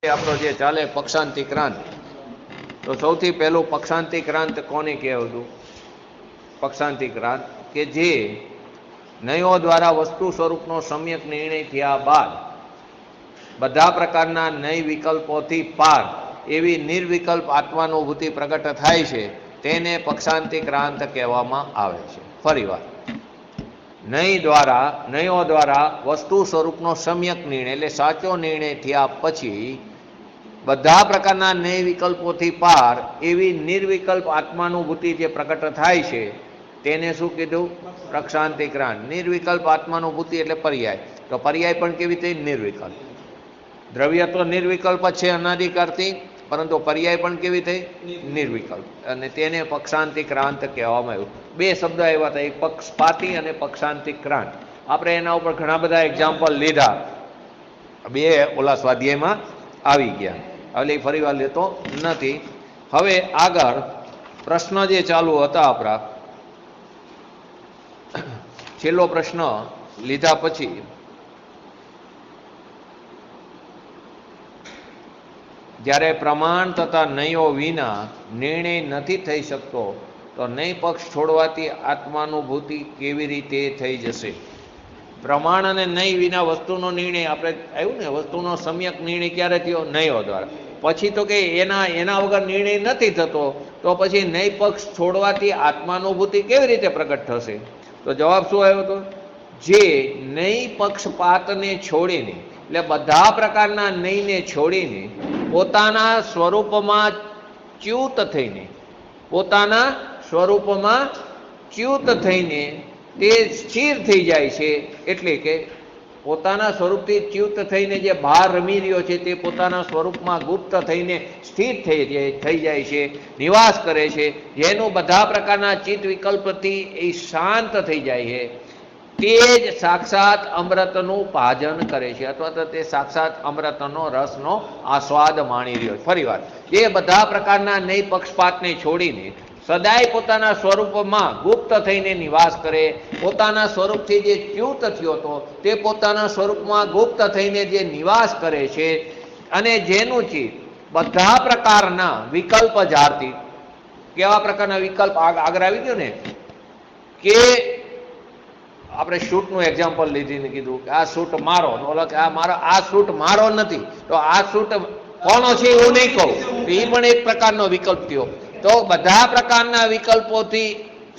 આપણો જે ચાલે પક્ષાંતિક્રાંત, તો સૌથી પહેલું પક્ષાંતિક્રાંત કોને કહેવાતું? પક્ષાંતિક્રાંત કે જે નયો દ્વારા વસ્તુ સ્વરૂપનો સમ્યક નિર્ણય થયા બાદ બધા પ્રકારના નય વિકલ્પોથી પાર એવી નિર્વિકલ્પ આત્માનુભૂતિ પ્રગટ થાય છે, તેને પક્ષાંતિક્રાંત કહેવામાં આવે છે. ફરીવાર, નયો દ્વારા વસ્તુ સ્વરૂપનો સમ્યક નિર્ણય એટલે સાચો નિર્ણય થયા પછી બધા પ્રકારના નય વિકલ્પોથી પાર એવી નિર્વિકલ્પ આત્માનુભૂતિ જે પ્રગટ થાય છે તેને શું કીધું? પક્ષાંતિક્રાંત. નિર્વિકલ્પ આત્માનુભૂતિ એટલે પર્યાય. તો પર્યાય પણ કેવી રીતે? નિર્વિકલ્પ. દ્રવ્ય તો નિર્વિકલ્પ જ છે અનાદિકાળથી, પરંતુ પર્યાય પણ કેવી થઈ? નિર્વિકલ્પ. અને તેને પક્ષાંતિક્રાંત કહેવામાં આવ્યું. બે શબ્દ આવ્યા હતા, એક પક્ષપાતી અને પક્ષાંતિક્રાંત. આપણે એના ઉપર ઘણા બધા એક્ઝામ્પલ લીધા, બે ઓલા સ્વાધ્યાયમાં આવી ગયા, એટલે ફરી વાર લેતો નથી. હવે આગળ પ્રશ્ન જે ચાલુ હતા આપણા, છેલ્લો પ્રશ્ન લીધા પછી જ્યારે પ્રમાણ તથા નયો વિના નિર્ણય નથી થઈ શકતો, તો નય પક્ષ છોડવાથી આત્માનુભૂતિ કેવી રીતે થઈ જશે? પ્રમાણ અને નય વિના વસ્તુનો નિર્ણય, આપણે આવ્યું ને, વસ્તુનો સમ્યક નિર્ણય ક્યારે થયો? નયો દ્વારા. પછી તો કે એના વગર નિર્ણય નથી થતો, તો પછી નય પક્ષ છોડવાથી આત્માનુભૂતિ કેવી રીતે પ્રગટ થશે? તો જવાબ શું આવ્યો હતો? જે નય પક્ષપાતને છોડીને, એટલે બધા પ્રકારના નયને છોડીને પોતાના સ્વરૂપમાં ચ્યુત થઈને, પોતાના સ્વરૂપમાં ચ્યુત થઈને તે સ્થિર થઈ જાય છે. એટલે કે પોતાના સ્વરૂપથી ચ્યુત થઈને જે બહાર રમી રહ્યો છે તે પોતાના સ્વરૂપમાં ગુપ્ત થઈને સ્થિર થઈ જાય છે, નિવાસ કરે છે. જેનું બધા પ્રકારના ચિત્ત વિકલ્પથી એ શાંત થઈ જાય છે, તે જ સાક્ષાત અમૃતનું ભાજન કરે છે, અથવા તો તે સાક્ષાત અમૃતનો રસનો આસ્વાદ માણી રહ્યો છે. ફરી વાર, એ બધા પ્રકારના નય પક્ષપાતને છોડીને સદાય પોતાના સ્વરૂપમાં ગુપ્ત થઈને નિવાસ કરે, પોતાના સ્વરૂપથી જે ચ્યુત થયો હતો તે પોતાના સ્વરૂપમાં ગુપ્ત થઈને જે નિવાસ કરે છે, અને જેનું ચિત્ત બધા પ્રકારના વિકલ્પ જાળતી. કેવા પ્રકારના વિકલ્પ? આગળ આવી ગયો ને કે આપણે શૂટનું એક્ઝામ્પલ લીધીને કીધું કે આ શૂટ મારો, ઓલો કે આ શૂટ મારો નથી, તો આ શૂટ કોનો છે એવું નહીં કહું, તો એ પણ એક પ્રકારનો વિકલ્પ થયો. તો બધા પ્રકારના વિકલ્પોથી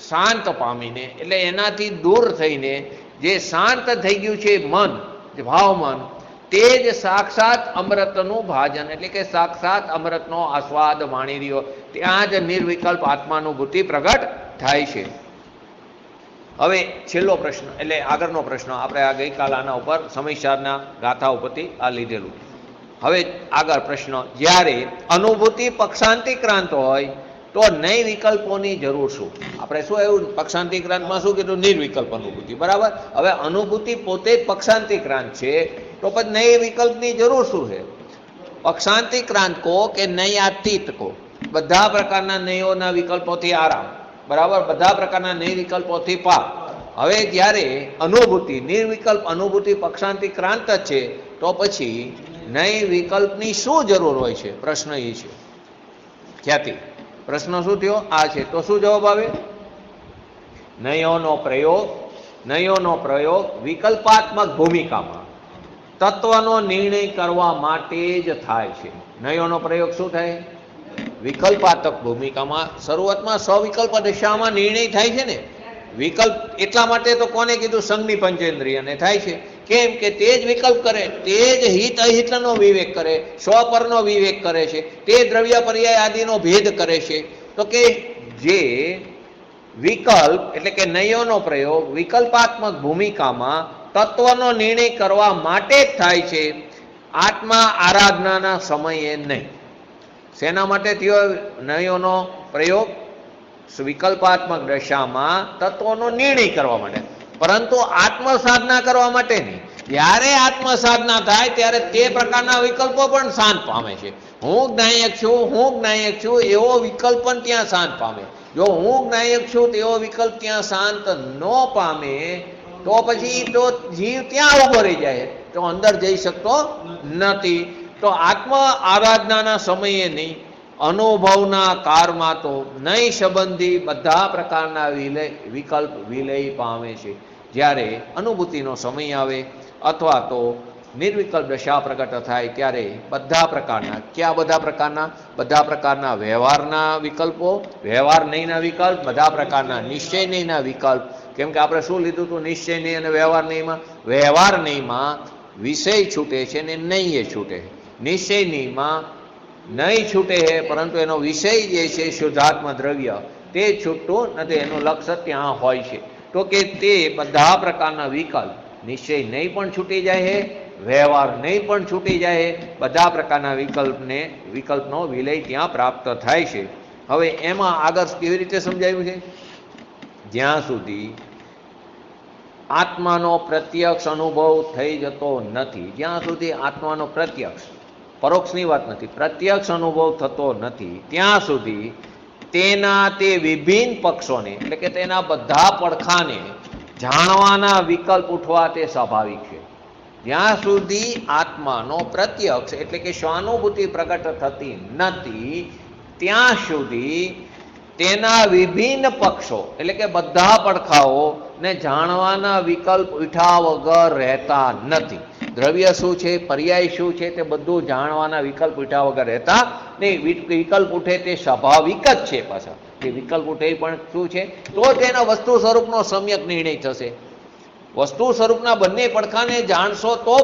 શાંત પામીને, એટલે એનાથી દૂર થઈને જે શાંત થઈ ગયું છે મન, ભાવમન, તે જ સાક્ષાત અમૃતનું ભાજન, એટલે કે સાક્ષાત અમૃતનો આસ્વાદ માણી રહ્યો, ત્યાં જ નિર્વિકલ્પ આત્માનુભૂતિ પ્રગટ થાય છે. હવે છેલ્લો પ્રશ્ન, એટલે આગળનો પ્રશ્ન આપણે આ ગઈકાલ આના ઉપર સમયસારના ગાથા ઉપરથી આ લીધેલું. હવે આગળ પ્રશ્ન, જ્યારે અનુભૂતિ પક્ષાંતિક્રાંત હોય તો નય વિકલ્પોની જરૂર શું? આપણે શું એવું પક્ષાંતિક્રાંતમાં શું કીધું? નિર્વિકલ્પ અનુભૂતિ, બરાબર. હવે અનુભૂતિ પોતે જ પક્ષાંતિક્રાંત છે, તો પછી નય વિકલ્પની જરૂર શું છે? પક્ષાંતિક્રાંત કહો કે નયાતીત કહો, બધા પ્રકારના નયોના વિકલ્પોથી આરામ, બરાબર, બધા પ્રકારના નય વિકલ્પોથી પાર. હવે જ્યારે અનુભૂતિ, નિર્વિકલ્પ અનુભૂતિ પક્ષાંતિક્રાંત જ છે, તો પછી નય વિકલ્પની શું જરૂર હોય છે? પ્રશ્ન એ છે. ખ્યાતિ પ્રશ્ન શું થયો? આ છે. તો શું જવાબ આવે? નયોનો પ્રયોગ વિકલ્પાત્મક ભૂમિકામાં તત્વનો નિર્ણય કરવા માટે જ થાય છે. નયોનો પ્રયોગ શું થાય? વિકલ્પાત્મક ભૂમિકામાં. શરૂઆતમાં સવિકલ્પ દશામાં નિર્ણય થાય છે ને. વિકલ્પ એટલા માટે તો કોને કીધું? સંઘની પંચેન્દ્રિયને થાય છે. કેમ કે તે જ વિકલ્પ કરે, તે જ હિત અહિતનો વિવેક કરે, સ્વપરનો વિવેક કરે છે, તે દ્રવ્ય પર્યાય આદિનો ભેદ કરે છે. તો કે જે વિકલ્પ એટલે કે નયોનો પ્રયોગ વિકલ્પાત્મક ભૂમિકામાં તત્વનો નિર્ણય કરવા માટે જ થાય છે, આત્મા આરાધનાના સમયે નહીં. શેના માટે થયો નયોનો પ્રયોગ? વિકલ્પાત્મક દશામાં તત્વનો નિર્ણય કરવા માટે, પરંતુ આત્મ સાધના કરવા માટે નહીં. જ્યારે આત્મ સાધના થાય ત્યારે તે પ્રકારના વિકલ્પો પણ શાંત પામે છે. હું જ્ઞાયક છું એવો વિકલ્પ પણ ત્યાં શાંત પામે. જો હું જ્ઞાયક છું તેવો વિકલ્પ ત્યાં શાંત ન પામે, તો પછી તો જીવ ત્યાં ઉભો રહી જાય, તો અંદર જઈ શકતો નથી. તો આત્મ આરાધનાના સમયે નહીં, અનુભવના કાળમાં તો નહીં સંબંધી બધા પ્રકારના વિકલ્પ વિલય પામે છે. જ્યારે અનુભૂતિનો સમય આવે અથવા તો નિર્વિકલ્પ દશા પ્રગટ થાય ત્યારે બધા પ્રકારના, ક્યાં બધા પ્રકારના વ્યવહારના વિકલ્પો, વ્યવહાર નહીંના વિકલ્પ, બધા પ્રકારના નિશ્ચય નહીંના વિકલ્પ. કેમ કે આપણે શું લીધું હતું નિશ્ચય નહીં અને વ્યવહાર નહીંમાં? વ્યવહાર નહીંમાં વિષય છૂટે છે ને નહીં એ છૂટે. નિશ્ચય નહીંમાં નહીં છૂટે છે, પરંતુ એનો વિષય જે છે શુદ્ધાત્મ દ્રવ્ય તે છૂટતું નથી, એનું લક્ષ્ય ત્યાં હોય છે. તો કે તે બધા પ્રકારના વિકલ્પ, નિશ્ચય નહીં પણ છૂટી જાય છે, વ્યવહાર નહીં પણ છૂટી જાય છે, બધા પ્રકારના વિકલ્પનો વિલય ત્યાં પ્રાપ્ત થાય છે. હવે એમાં આગળ કેવી રીતે સમજાયું છે? જ્યાં સુધી આત્માનો પ્રત્યક્ષ અનુભવ થઈ જતો નથી, જ્યાં સુધી આત્માનો પ્રત્યક્ષ, પરોક્ષની વાત નથી, પ્રત્યક્ષ અનુભવ થતો નથી, ત્યાં સુધી તેના તે વિભિન્ન પક્ષોને એટલે કે તેના બધા પડખાને જાણવાના વિકલ્પ ઉઠવા તે સ્વાભાવિક છે. જ્યાં સુધી આત્માનો પ્રત્યક્ષ એટલે કે સ્વાનુભૂતિ પ્રગટ થતી નથી, ત્યાં સુધી તેના વિભિન્ન પક્ષો એટલે કે બધા પડખાઓ ને જાણવાના વિકલ્પ ઉઠા વગર રહેતા નથી. દ્રવ્ય શું છે, પર્યાય શું છે, તે બધું જાણવાના વિકલ્પ ઉઠા વગર રહેતા નહીં. વિકલ્પ ઉઠે તે સ્વાભાવિક જ છે. પાછા તે વિકલ્પ ઉઠે પણ શું છે? તો તેના વસ્તુ સ્વરૂપનો સમ્યક નિર્ણય થશે. વસ્તુ સ્વરૂપના બંને પડખાને જાણશો તો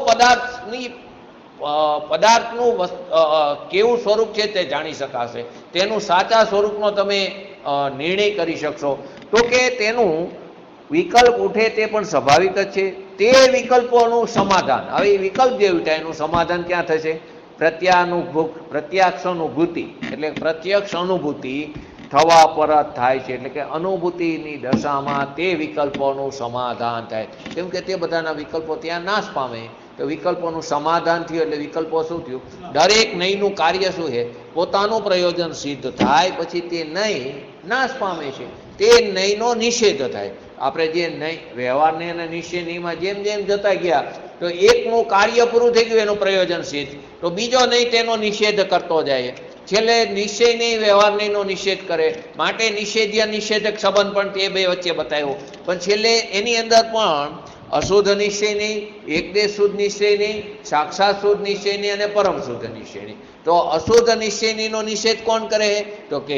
પદાર્થનું કેવું સ્વરૂપ છે તે જાણી શકાશે, તેનું સાચા સ્વરૂપનો તમે નિર્ણય કરી શકશો. તો કે તેનું વિકલ્પ ઉઠે તે પણ સ્વાભાવિક જ છે. તે વિકલ્પોનું સમાધાન, હવે વિકલ્પ જે ઉઠાય એનું સમાધાન ક્યાં થશે? પ્રત્યક્ષ અનુભૂતિ એટલે પ્રત્યક્ષ અનુભૂતિ થવા પર જ થાય છે. એટલે કે અનુભૂતિની દશામાં તે વિકલ્પોનું સમાધાન થાય. કેમ કે તે બધાના વિકલ્પો ત્યાં નાશ પામે. તો વિકલ્પોનું સમાધાન થયું એટલે વિકલ્પો શું થયું? દરેક નહીંનું કાર્ય શું છે? પોતાનું પ્રયોજન સિદ્ધ થાય પછી તે નહીં નાશ પામે છે, તે નહીંનો નિષેધ થાય. આપણે જે નહીં વ્યવહાર નહીં અને નિશ્ચય નહીંમાં જેમ જેમ જતા ગયા તો એકનું કાર્ય પૂરું થઈ ગયું એનું પ્રયોજન સિદ્ધ, તો બીજો નહીં તેનો નિષેધ કરતો જાય. છેલ્લે નિશ્ચય નહીં વ્યવહાર નહીંનો નિષેધ કરે, માટે નિષેધ્ય નિષેધક સંબંધ પણ તે બે વચ્ચે બતાવ્યો. પણ છેલ્લે એની અંદર પણ અશુદ્ધ નિશ્ચય નહીં, એકદેશ શુદ્ધ નિશ્ચય નહીં, સાક્ષાત શુદ્ધ નિશ્ચય નહીં અને પરમ શુદ્ધ નિશ્ચય નહીં. તો અશુદ્ધ નિશ્ચય નહીંનો નિષેધ કોણ કરે? તો કે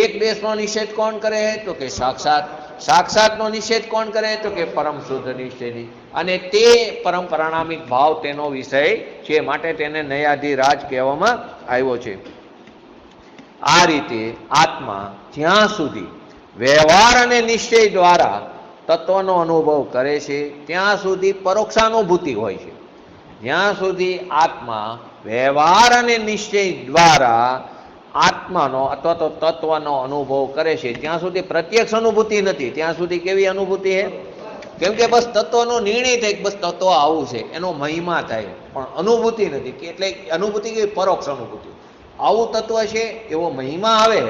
એક દેશનો નિષેધ કોણ કરે? તો કે સાક્ષાતનો નિષેધ કોણ કરે? તો કે પરમ શુદ્ધ નિશ્ચય નહીં. અને તે પરમ પરિણામિક ભાવ તેનો વિષય છે, માટે તેને નયાધિરાજ કહેવામાં આવ્યો છે. આ રીતે આત્મા જ્યાં સુધી વ્યવહાર અને નિશ્ચય દ્વારા તત્વનો અનુભવ કરે છે ત્યાં સુધી પરોક્ષાનુભૂતિ હોય છે. જ્યાં સુધી આત્મા વ્યવહાર અને નિશ્ચય દ્વારા આત્માનો અથવા તો તત્વનો અનુભવ કરે છે ત્યાં સુધી પ્રત્યક્ષ અનુભૂતિ નથી. ત્યાં સુધી કેવી અનુભૂતિ છે? કેમ કે બસ તત્વનો નિર્ણય થાય, બસ તત્વ આવું છે, એનો મહિમા થાય, પણ અનુભૂતિ નથી. એટલે અનુભૂતિ કેવી? પરોક્ષ અનુભૂતિ. આવું તત્વ છે એવો મહિમા આવે,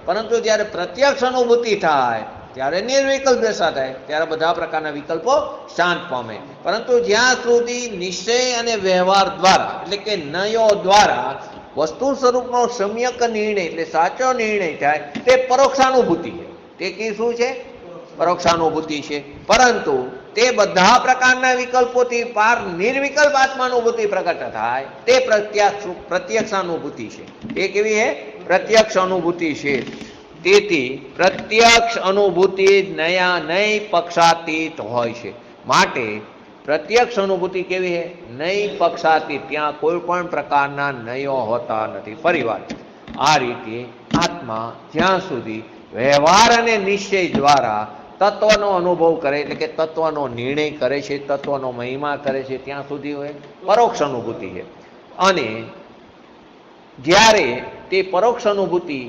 પરંતુ જ્યારે પ્રત્યક્ષ અનુભૂતિ થાય ત્યારે નિર્વિકલ્પ દશા થાય, ત્યારે બધા પ્રકારના વિકલ્પો શાંત પામે. પરંતુ જ્યાં સુધી નિશ્ચય અને વ્યવહાર દ્વારા એટલે કે નયો દ્વારા વસ્તુ સ્વરૂપનો સમ્યક નિર્ણય એટલે સાચો નિર્ણય થાય તે પરોક્ષાનુભૂતિ છે. તે કી શું છે? પરોક્ષાનુભૂતિ છે. પરંતુ તે બધા પ્રકારના વિકલ્પોથી પાર નિર્વિકલ્પ આત્માનુભૂતિ પ્રગટ થાય તે પ્રત્યક્ષાનુભૂતિ છે. એ કેવી છે? પ્રત્યક્ષ અનુભૂતિ છે. તેથી પ્રત્યક્ષ અનુભૂતિ નહીં પક્ષાતીત હોય છે. માટે પ્રત્યક્ષ અનુભૂતિ કેવી છે? નહીં પક્ષાતીત, ત્યાં કોઈ પણ પ્રકારના નયો હોતા નથી. ફરીવાર આ રીતે આત્મા જ્યાં સુધી વ્યવહાર અને નિશ્ચય દ્વારા તત્વનો અનુભવ કરે એટલે કે તત્વનો નિર્ણય કરે છે, તત્વનો મહિમા કરે છે, ત્યાં સુધી હોય પરોક્ષ અનુભૂતિ છે. અને જ્યારે તે પરોક્ષ અનુભૂતિ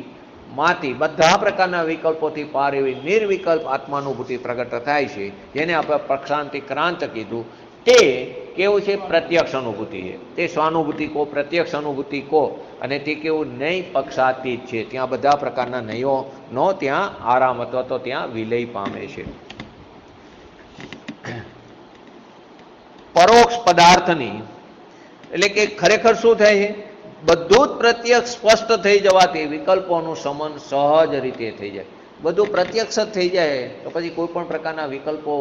માંથી બધા પ્રકારના વિકલ્પોથી પાર એવી નિર્વિકલ્પ આત્માનુભૂતિ પ્રગટ થાય છે, જેને આપણે પ્રક્ષાંતિ ક્રાંત કીધું, તે કેવું છે? પ્રત્યક્ષ અનુભૂતિ છે. તે સ્વાનુભૂતિ કો, પ્રત્યક્ષ અનુભૂતિ કો, અને તે કેવું? નહીં પક્ષાતીત છે. ત્યાં બધા પ્રકારના નયોનો ત્યાં આરામ અથવા તો ત્યાં વિલય પામે છે. પરોક્ષ પદાર્થની એટલે કે ખરેખર શું થાય છે, બધું જ પ્રત્યક્ષ સ્પષ્ટ થઈ જવાથી વિકલ્પોનું સમન સહજ રીતે થઈ જાય. બધું પ્રત્યક્ષ જ થઈ જાય તો પછી કોઈ પણ પ્રકારના વિકલ્પો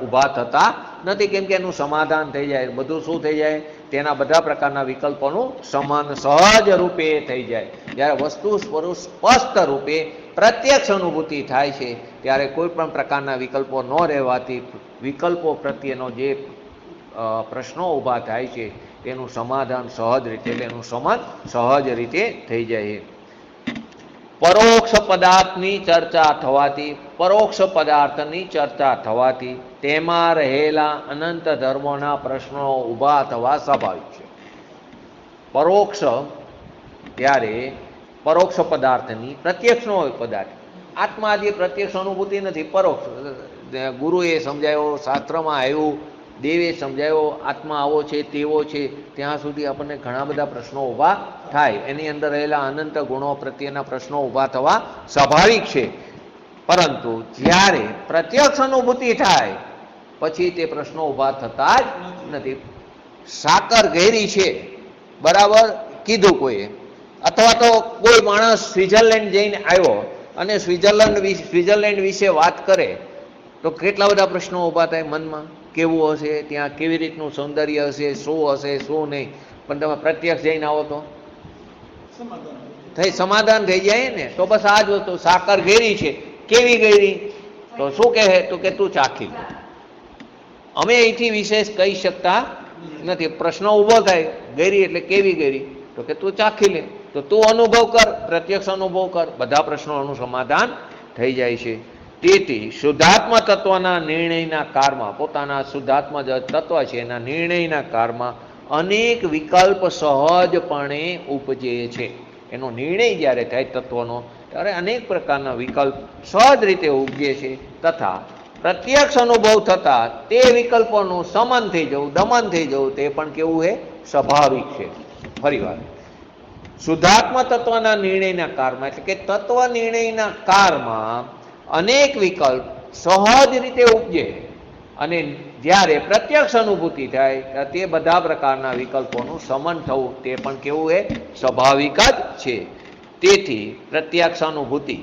ઊભા થતા નથી, કેમ કે એનું સમાધાન થઈ જાય. બધું શું થઈ જાય, તેના બધા પ્રકારના વિકલ્પોનું સમાન સહજ રૂપે થઈ જાય. જ્યારે વસ્તુ સ્વરૂપ સ્પષ્ટ રૂપે પ્રત્યક્ષ અનુભૂતિ થાય છે ત્યારે કોઈ પણ પ્રકારના વિકલ્પો ન રહેવાથી વિકલ્પો પ્રત્યેનો જે પ્રશ્નો ઊભા થાય છે તેનું સમાધાન સહજ રીતે, એટલે એનું સમાન સહજ રીતે થઈ જાય છે. પરોક્ષ પદાર્થની ચર્ચા થવાથી, પરોક્ષ પદાર્થની ચર્ચા થવાથી તેમાં રહેલા અનંત ધર્મોના પ્રશ્નો ઊભા થવા સ્વાભાવિક છે. પરોક્ષ ત્યારે પરોક્ષ પદાર્થની, પ્રત્યક્ષ નો હોય પદાર્થ. આત્મા જે પ્રત્યક્ષ અનુભૂતિ નથી, પરોક્ષ. ગુરુએ સમજાયો, શાસ્ત્રમાં આવ્યું, દેવે સમજાયો, આત્મા આવો છે તેવો છે, ત્યાં સુધી આપણને ઘણા બધા પ્રશ્નો ઊભા થાય. એની અંદર રહેલા અનંત ગુણો પ્રત્યેના પ્રશ્નો ઊભા થવા સ્વાભાવિક છે. પરંતુ જ્યારે પ્રત્યક્ષ અનુભૂતિ થાય પછી તે પ્રશ્નો ઊભા થતા જ નથી. સાકર ઘેરી છે, બરાબર કીધું કોઈએ, અથવા તો કોઈ માણસ સ્વિટ્ઝરલેન્ડ જઈને આવ્યો અને સ્વિટ્ઝરલેન્ડ વિશે વાત કરે તો કેટલા બધા પ્રશ્નો ઊભા થાય મનમાં. કેવું હશે, ત્યાં કેવી રીતનું સૌંદર્ય હશે, શું નહીં. પણ તમે પ્રત્યક્ષ જઈને આવો તો સમાધાન થઈ જાય ને. તો બસ આ જ વસ્તુ, સાકર ઘેરી છે, કેવી ગેરી, તો શું કહે, તો કે તું ચાખી લે. અમે અહીંથી વિશેષ કહી શકતા નથી. પ્રશ્ન ઊભો થાય, ગેરી એટલે કેવી ગેરી, તો કે તું ચાખી લે, તો તું અનુભવ કર, પ્રત્યક્ષ અનુભવ કર, બધા પ્રશ્નોનું સમાધાન થઈ જાય છે. તેથી શુદ્ધાત્મ તત્વના નિર્ણયના કાળમાં, પોતાના શુદ્ધાત્મ જે તત્વ છે એના નિર્ણયના કાળમાં અનેક વિકલ્પ સહજપણે ઉપજે છે. એનો નિર્ણય જ્યારે થાય તત્વનો ત્યારે અનેક પ્રકારના વિકલ્પ સહજ રીતે ઉપજે છે. તથા પ્રત્યક્ષ અનુભવ થતા તે વિકલ્પોનું સમન થઈ જવું, દમન થઈ જવું, તે પણ કેવું છે, સ્વાભાવિક છે. ફરી વાર, શુદ્ધાત્મ તત્વના નિર્ણયના કાળમાં, એટલે કે તત્વ નિર્ણયના કાળમાં અનેક વિકલ્પ સહજ રીતે ઉપજે અને જ્યારે પ્રત્યક્ષ અનુભૂતિ થાય તે બધા પ્રકારના વિકલ્પોનું સમન થવું તે પણ કેવું છે, સ્વાભાવિક જ છે. તેથી પ્રત્યક્ષ અનુભૂતિ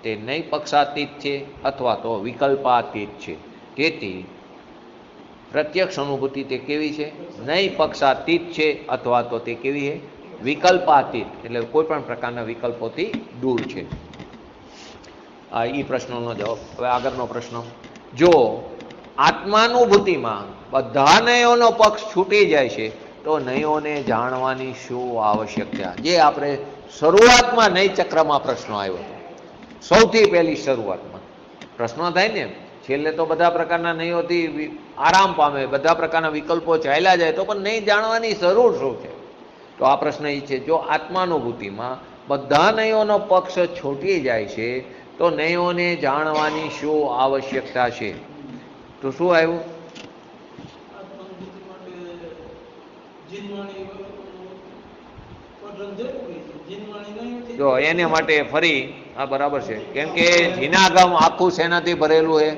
તે નહીં પક્ષાતીત છે અથવા તો વિકલ્પાતીત છે. તેથી પ્રત્યક્ષ અનુભૂતિ તે કેવી છે, નહીં પક્ષાતીત છે અથવા તો તે કેવી છે, વિકલ્પાતીત, એટલે કોઈ પણ પ્રકારના વિકલ્પોથી દૂર છે. આ એ પ્રશ્નનો જવાબ. હવે આગળનો પ્રશ્ન, જો આત્માનુભૂતિમાં બધા નયોનો પક્ષ છૂટી જાય છે તો નયોને જાણવાની શું આવશ્યકતા? જે આપણે શરૂઆતમાં નય ચક્રમાં પ્રશ્નો આવ્યો હતો, સૌથી પહેલી શરૂઆતમાં પ્રશ્નો થાય ને, છેલ્લે તો બધા પ્રકારના નયોથી આરામ પામે, બધા પ્રકારના વિકલ્પો ચાલ્યા જાય તો પણ નહીં જાણવાની જરૂર શું છે? તો આ પ્રશ્ન એ છે, જો આત્માનુભૂતિમાં બધા નયોનો પક્ષ છૂટી જાય છે તો નયોને જાણવાની શું આવશ્યકતા છે? તો શું આવ્યું? જો એને માટે ફરી આ બરાબર છે, કેમ કે જીનાગમ આખું શેનાથી ભરેલું છે?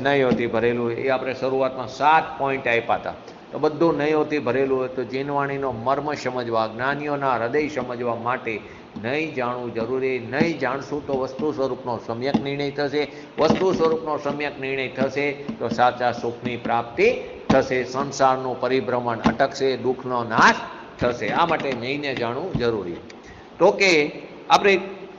નયોથી ભરેલું હોય. એ આપણે શરૂઆતમાં 7 પોઈન્ટ આપ્યા હતા. તો બધું નયોથી ભરેલું હોય તો જીનવાણીનો મર્મ સમજવા, જ્ઞાનીઓના હૃદય સમજવા માટે નહીં જાણવું જરૂરી. નહીં જાણશું તો વસ્તુ સ્વરૂપનો સમ્યક નિર્ણય થશે. વસ્તુ સ્વરૂપનો સમ્યક નિર્ણય થશે તો સાચા સુખની પ્રાપ્તિ થશે, સંસારનું પરિભ્રમણ અટકશે, દુઃખનો નાશ થશે. આ માટે નહીંને જાણવું જરૂરી. તો કે આપણે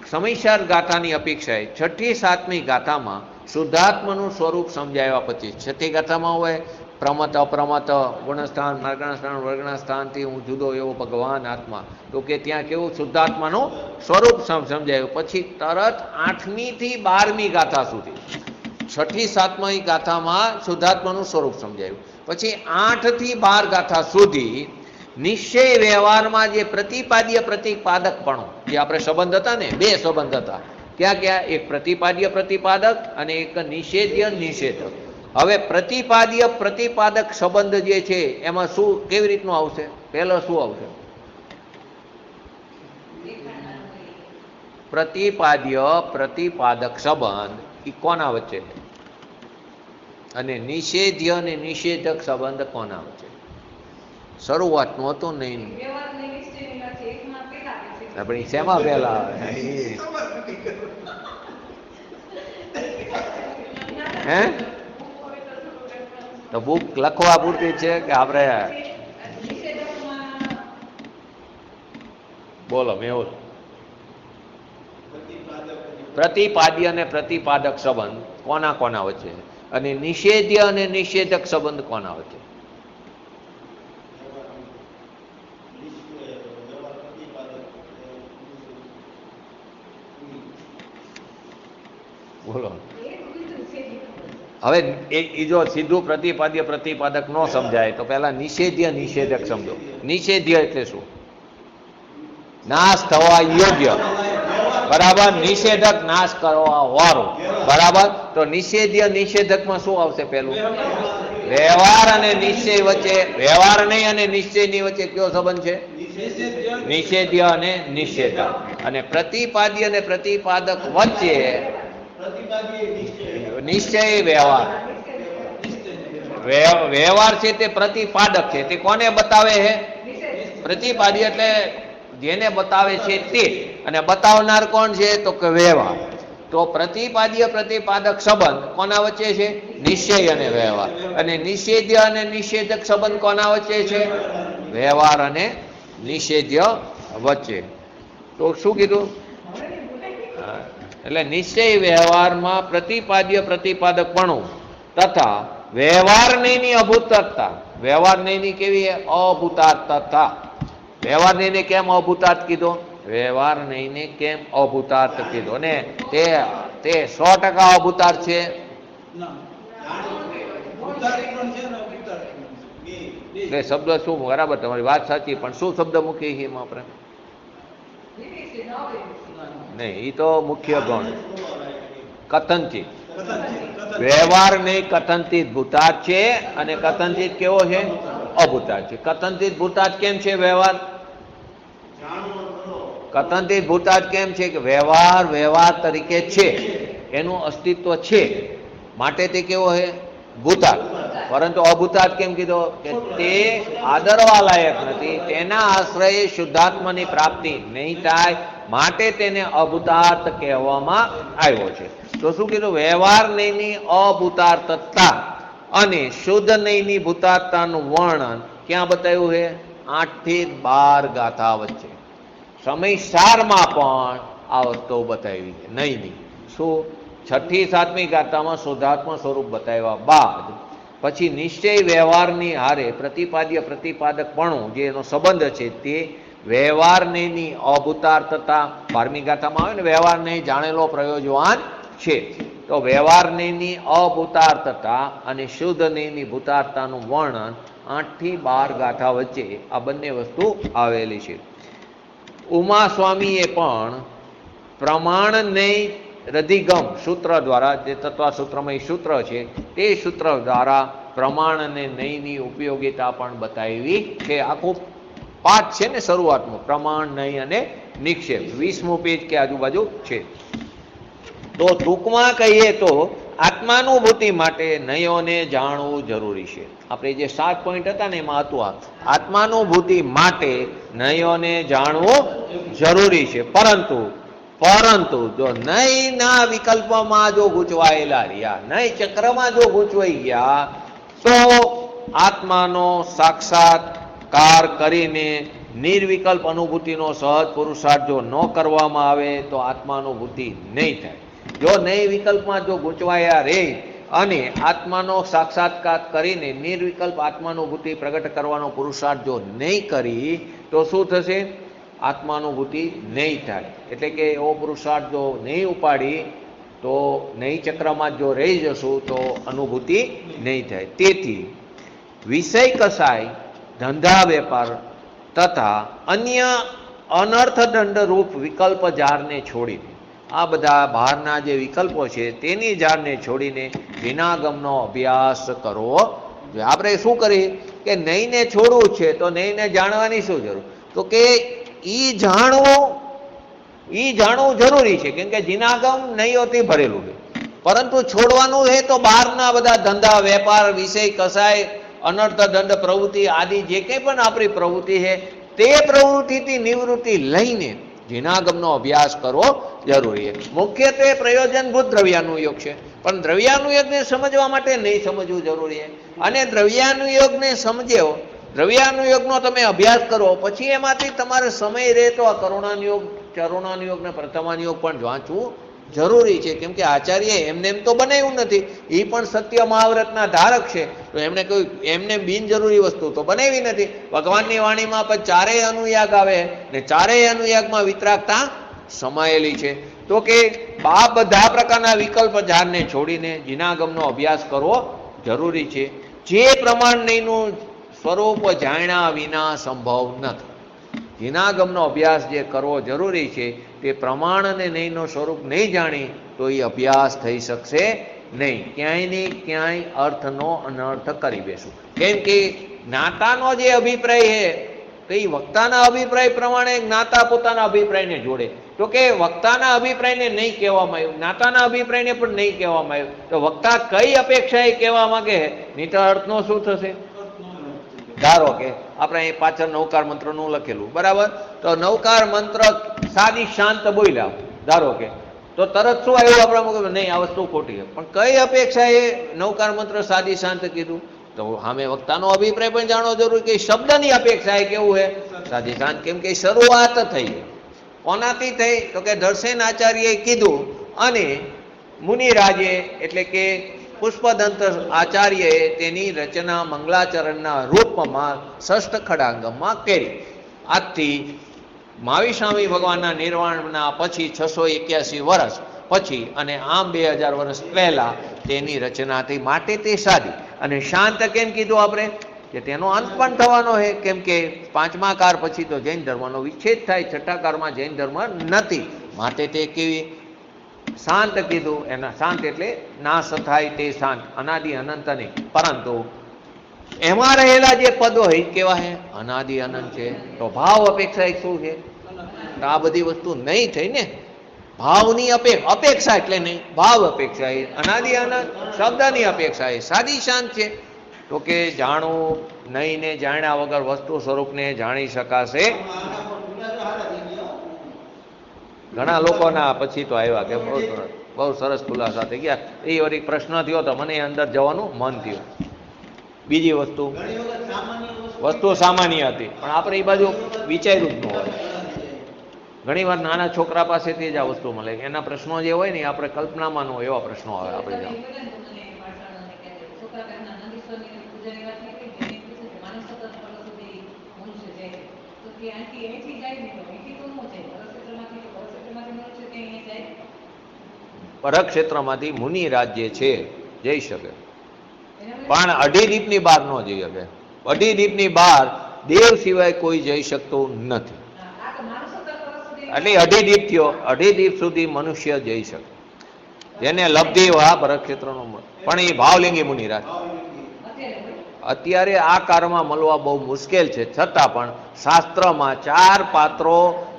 સમયસાર ગાથાની અપેક્ષાએ 6ઠી 7મી ગાથામાં શુદ્ધાત્માનું સ્વરૂપ સમજાવ્યા પછી 6ઠી ગાથામાં હોય પ્રમત અપ્રમત ગુણસ્થાન માર્ગણસ્થાન વર્ગણસ્થાનથી હું જુદો એવો ભગવાન આત્મા. તો કે ત્યાં કેવું શુદ્ધાત્માનું સ્વરૂપ સમજાયું. પછી તરત 8મી થી 12મી ગાથા સુધી 6ઠી 7મી ગાથામાં શુદ્ધાત્માનું સ્વરૂપ સમજાયું. પછી 8 થી 12 ગાથા સુધી નિશ્ચય વ્યવહારમાં જે પ્રતિપાદ્ય પ્રતિપાદકપણો, જે આપણે સંબંધ હતા ને, 2 સંબંધ હતા. ક્યાં ક્યાં? એક પ્રતિપાદ્ય પ્રતિપાદક અને એક નિષેધ્ય નિષેધક. હવે પ્રતિપાદ્ય પ્રતિપાદક સંબંધ જે છે એમાં શું, કેવી રીતનું આવશે? પહેલો શું આવશે? પ્રતિપાદ્ય પ્રતિપાદક સંબંધ એ કોના વચ્ચે? અને નિષેધ્ય અને નિષેધક સંબંધ કોના વચ્ચે? શરૂઆતનું હતું નહીં. આપણી શેમાં પહેલા હે તો બુક લખવા પૂરતી છે કે આપણે બોલો મેહુલ? પ્રતિપાદ્ય અને પ્રતિપાદક સંબંધ કોના કોના વચ્ચે અને નિષેધ્ય અને નિષેધક સંબંધ કોના વચ્ચે? બોલો. હવે એ જો સીધું પ્રતિપાદ્ય પ્રતિપાદક ન સમજાય તો પહેલા નિષેધ્ય નિષેધક સમજો. નિષેધ્ય એટલે શું? નાશ થવા યોગ્ય, બરાબર. નિષેધક નાશ કરવા વાળું, બરાબર. તો નિષેધ્ય નિષેધકમાં શું આવશે? પેલું વ્યવહાર અને નિશ્ચય વચ્ચે, વ્યવહાર નહીં અને નિશ્ચયની વચ્ચે કયો સંબંધ છે? નિષેધ્ય અને નિષેધક. અને પ્રતિપાદ્ય અને પ્રતિપાદક વચ્ચે નિશ્ચય વ્યવહાર. વ્યવહાર છે તે પ્રતિપાદક છે, તે કોને બતાવે છે? પ્રતિપાદ્ય એટલે જેને બતાવે છે તે, અને બતાવનાર કોણ છે? તો કે વ્યવહાર. તો પ્રતિપાદ્ય પ્રતિપાદક સંબંધ કોના વચ્ચે છે? નિશ્ચય અને વ્યવહાર. અને નિષેધ્ય અને નિષેધક સંબંધ કોના વચ્ચે છે? વ્યવહાર અને નિષેધ્ય વચ્ચે. તો શું કીધું? એટલે નિશ્ચય વ્યવહારમાં પ્રતિપાદ્ય પ્રતિપાદકપણું તથા વ્યવહાર નહીંની અભૂતાર્થતા. વ્યવહાર નહીંની કેવી? અભૂતાર્થતા. વ્યવહાર નહીંને કેમ અભૂતાર્થ કીધો? વ્યવહાર નહીંને કેમ અભૂતાર્થ કીધો? ને તે 100% અભૂતાર્થ છે. એટલે શબ્દ શું? બરાબર, તમારી વાત સાચી, પણ શું શબ્દ મૂકીએ છીએ એમાં આપણે? નહીં, એ તો મુખ્ય ગણ. કથનચિત. વ્યવહાર નહીં કથનચિત ભૂતાર્થ છે, અને કથનચિત કેવો છે? અભૂતાર્થ છે. કથનચિત ભૂતાર્થ કેમ છે? વ્યવહાર કથનચિત ભૂતાર્થ કેમ છે? કે વ્યવહાર વ્યવહાર તરીકે છે, એનું અસ્તિત્વ છે, માટે તે કેવો છે? ભૂતાર્થ. પરંતુ અભૂતાર્થ કેમ કીધો? કે તે આદરવા લાયક નથી, તેના આશ્રયે શુદ્ધાત્માની પ્રાપ્તિ નહીં થાય, માટે તેને અભૂતાર્થ કહેવામાં આવ્યો છે. તો શું કીધું? વ્યવહાર નહીંની અભૂતાર્થતા અને શુદ્ધ નહીંની ભૂતાર્થતાનું વર્ણન ક્યાં બતાવ્યું છે? 8 થી 12 ગાથા વચ્ચે. સમય સારમાં પણ આ વસ્તુ બતાવી છે. નહીં શું? 6 થી 7મી ગાથામાં શુદ્ધાત્મ સ્વરૂપ બતાવ્યા બાદ પછી નિશ્ચય વ્યવહારની હારે પ્રતિપાદ્ય પ્રતિપાદકપણું જે એનો સંબંધ છે તે વ્યવહાર નહીંની અભૂતાર્થતા 12મી ગાથામાં આવે ને, વ્યવહાર નહીં જાણેલો પ્રયોજવાન છે. તો વ્યવહાર નહીંની અભૂતાર્થતા અને શુદ્ધ નહીંની ભૂતાર્થતાનું વર્ણન 8 થી 12 ગાથા વચ્ચે આ બંને વસ્તુ આવેલી છે. ઉમા સ્વામીએ પણ પ્રમાણ નહીં રધિગમ સૂત્ર દ્વારા, જે તત્વસૂત્રમય સૂત્ર છે, તે સૂત્ર દ્વારા પ્રમાણ અને નહીંની ઉપયોગિતા પણ બતાવી છે. આખું પાઠ છે ને શરૂઆતમાં, પ્રમાણ, નહીં અને નિક્ષેપ, 20મું પેજ કે આજુબાજુ છે. તો ટૂંકમાં કહીએ તો આત્માનુભૂતિ માટે નયોને જાણવું જરૂરી છે. આપણે જે 7 પોઈન્ટ હતા ને એમાં હતું આત્માનુભૂતિ માટે નયોને જાણવું જરૂરી છે. પરંતુ જો નયના વિકલ્પમાં જો ગૂંચવાયેલા રહ્યા, નય ચક્રમાં જો ગૂંચવાઈ ગયા, તો આત્માનો સાક્ષાત્કાર કરીને નિર્વિકલ્પ અનુભૂતિનો સહજ પુરુષાર્થ જો ન કરવામાં આવે તો આત્માનુભૂતિ નહીં થાય. જો નય વિકલ્પમાં જો ગૂંચવાયા રહે અને આત્માનો સાક્ષાત્કાર કરીને નિર્વિકલ્પ આત્માનુભૂતિ પ્રગટ કરવાનો પુરુષાર્થ જો નહીં કરી તો શું થશે? આત્માનુભૂતિ નહીં થાય. એટલે કે એવો પુરુષાર્થ જો નહીં ઉપાડી તો નહીં ચક્રમાં જો રહી જશું તો અનુભૂતિ નહીં થાય. તેથી વિષય કસાય, ધંધા વેપાર તથા અન્ય અનર્થદંડરૂપ વિકલ્પ જારને છોડીને, આ બધા બહારના જે વિકલ્પો છે તેની જારને છોડીને વિનાગમનો અભ્યાસ કરવો જોઈએ. આપણે શું કરીએ કે નહીંને છોડવું છે તો નહીંને જાણવાની શું જરૂર? તો કે ઈ જાણવું જરૂરી છે, કેમ કે જીનાગમ નહીંઓથી ભરેલું છે. પરંતુ છોડવાનું છે તો બહારના બધા ધંધા વેપાર, વિષય કસાય, અનર્થ દંડ પ્રવૃત્તિ આદિ જે કંઈ પણ આપણી પ્રવૃત્તિ છે તે પ્રવૃત્તિથી નિવૃત્તિ લઈને જીનાગમનો અભ્યાસ કરવો જરૂરી છે. મુખ્યત્વે પ્રયોજનભૂત દ્રવ્યાનુયોગ છે, પણ દ્રવ્યાનુયોગને સમજવા માટે નહીં સમજવું જરૂરી છે. અને દ્રવ્યાનુયોગને સમજ્યો, દ્રવ્યાનુયોગનો તમે અભ્યાસ કરો, પછી એમાંથી તમારે સમય રહે તો આ કરુણાનુયોગ, ચરુણાનુયોગ ને પ્રથમાનુયોગ પણ વાંચવું જરૂરી છે. કેમ કે આચાર્ય એમને એમ તો બનાવ્યું નથી, એ પણ સત્ય મહાવ્રતના ધારક છે, તો એમણે કોઈ એમને બિનજરૂરી વસ્તુ તો બનાવી નથી. ભગવાનની વાણીમાં પણ ચારેય અનુયાગ આવે ને ચારેય અનુયાગમાં વિતરાગતા સમાયેલી છે. તો કે આ બધા પ્રકારના વિકલ્પ જારને છોડીને જીનાગમનો અભ્યાસ કરવો જરૂરી છે. જે પ્રમાણનું સ્વરૂપ જાણ્યા વિના સંભવ નથી. જીનાગમનો અભ્યાસ જે કરવો જરૂરી છે તે પ્રમાણ અને નહીંનું સ્વરૂપ નહીં જાણી તો એ અભ્યાસ થઈ શકશે નહીં. ક્યાંય ને ક્યાંય અર્થનો અનર્થ કરી બેસું. કેમ કે જ્ઞાતાનો જે અભિપ્રાય છે તો એ વક્તાના અભિપ્રાય પ્રમાણે જ્ઞાતા પોતાના અભિપ્રાયને જોડે. તો કે વક્તાના અભિપ્રાયને નહીં કહેવામાં આવ્યું, જ્ઞાતાના અભિપ્રાયને પણ નહીં કહેવામાં આવ્યું, તો વક્તા કઈ અપેક્ષા એ કહેવા માંગે નહીં તો અર્થનો શું થશે? ધારો કે આપણે અહીં પાછળ નવકાર મંત્રનું લખેલું, બરાબર, તો નવકાર મંત્ર સાદી શાંત બોલ્યા ધારો કે, તો તરત શું આવ્યું આપણે નહીં આ વસ્તુ ખોટી છે. પણ કઈ અપેક્ષા એ નવકાર મંત્ર સાદી શાંત કીધું? તો સામે વક્તાનો અભિપ્રાય પણ જાણવો જરૂરી કે શબ્દની અપેક્ષા એ કેવું છે? સાદી શાંત. કેમ કે શરૂઆત થઈ કોનાથી થઈ? તો કે દર્શન આચાર્યએ કીધું અને મુનિરાજે એટલે કે પુષ્પદંત આચાર્યએ તેની રચના મંગલાચરણના રૂપમાં ષષ્ઠ ખડાંગમાં કરી. આજથી મહાવીર સ્વામી ભગવાનના નિર્વાણના પછી 681 વર્ષ પછી અને આમ 2000 વર્ષ પહેલા તેની રચના થઈ. માટે તે સાદી અને શાંત કેમ કીધું આપણે? કે તેનો અંત પણ થવાનો છે. કેમ કે પાંચમા કાર પછી તો જૈન ધર્મનો વિચ્છેદ થાય, છઠ્ઠા કારમાં જૈન ધર્મ નથી, માટે તે કેવી શાંત કીધું. એના શાંત એટલે નાશ થાય તે શાંત, અનાદિ અનંત નહીં. પરંતુ એમાં રહેલા જે પદો એ કેવા છે? અનાદિ અનંત છે. તો ભાવ અપેક્ષા શું છે? તો આ બધી વસ્તુ નહીં થઈ ને. ભાવની અપેક્ષા એટલે નહીં, ભાવ અપેક્ષા એ અનાદિ અનંત, શબ્દની અપેક્ષા એ સાદી શાંત છે. તો કે જાણવું નહીં ને જાણ્યા વગર વસ્તુ સ્વરૂપને જાણી શકાશે. ઘણા લોકોના પછી તો આવ્યા કે બહુ સરસ ખુલાસા થઈ ગયા. એ વળી પ્રશ્ન થયો તો મને અંદર જવાનું મન થયું. બીજી વસ્તુ સામાન્ય હતી, પણ આપણે એ બાજુ વિચાર્યું જ ન હોય. ઘણી વાર નાના છોકરા પાસેથી જ આ વસ્તુ મળે, એના પ્રશ્નો જે હોય ને આપણે કલ્પનામાં ન હોય એવા પ્રશ્નો આવે આપણે જાણ. પરક્ષેત્રમાંથી મુનિરાજ જે છે જઈ શકે, પણ અઢી દીપની બહાર ન જઈ શકે. અઢી દીપની બહાર દેવ સિવાય કોઈ જઈ શકતું નથી. એટલે અઢી દીપ થયો, અઢી દીપ સુધી મનુષ્ય જઈ શકે, જેને લબ્ધિ આ પરક્ષેત્રનો. પણ એ ભાવલિંગી મુનિરાજ અત્યારે આ કાળમાં મળવા બહુ મુશ્કેલ છે. છતાં પણ શાસ્ત્રમાં 4 પાત્રો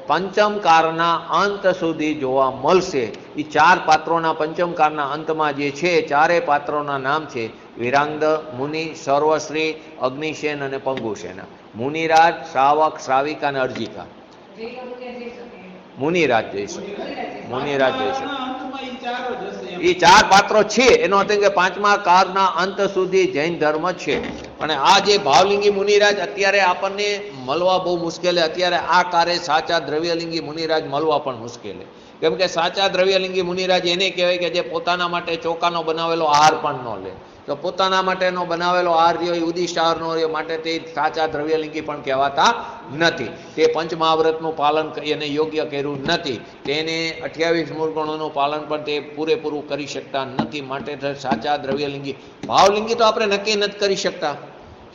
પંચમ કાળના અંત સુધી જોવા મળશે. એ 4 પાત્રોના પંચમ કાળના અંતમાં જે છે, ચારે પાત્રોના નામ છે વિરાંગદ, મુનિ, સર્વશ્રી, અગ્નિસેન અને પંગુસેન. મુનિરાજ, શ્રાવક, શ્રાવિકા અને અર્જિકા. મુનિરાજ જઈ શકે, મુનિરાજ જઈ શકે. એ 4 પાત્રો છે. એનો અર્થ કે પાંચમા કાળના અંત સુધી જૈન ધર્મ છે. અને આ જે ભાવલિંગી મુનિરાજ અત્યારે આપણને મળવા બહુ મુશ્કેલ છે. અત્યારે આ કાળે સાચા દ્રવ્યલિંગી મુનિરાજ મળવા પણ મુશ્કેલ છે. કેમ કે સાચા દ્રવ્યલિંગી મુનિરાજ એને કહેવાય કે જે પોતાના માટે ચોખાનો બનાવેલો આહાર પણ ન લે. તો પોતાના માટેનો બનાવેલો આહાર રહ્યો એ ઉદિષ્ટ આહારનો રહ્યો, માટે તે સાચા દ્રવ્યલિંગી પણ કહેવાતા નથી. તે પંચમહાવ્રતનું પાલન એને યોગ્ય કર્યું નથી. તેને 28 મૂળગુણોનું પાલન પણ તે પૂરેપૂરું કરી શકતા નથી. માટે સાચા દ્રવ્યલિંગી. ભાવલિંગી તો આપણે નક્કી નથી કરી શકતા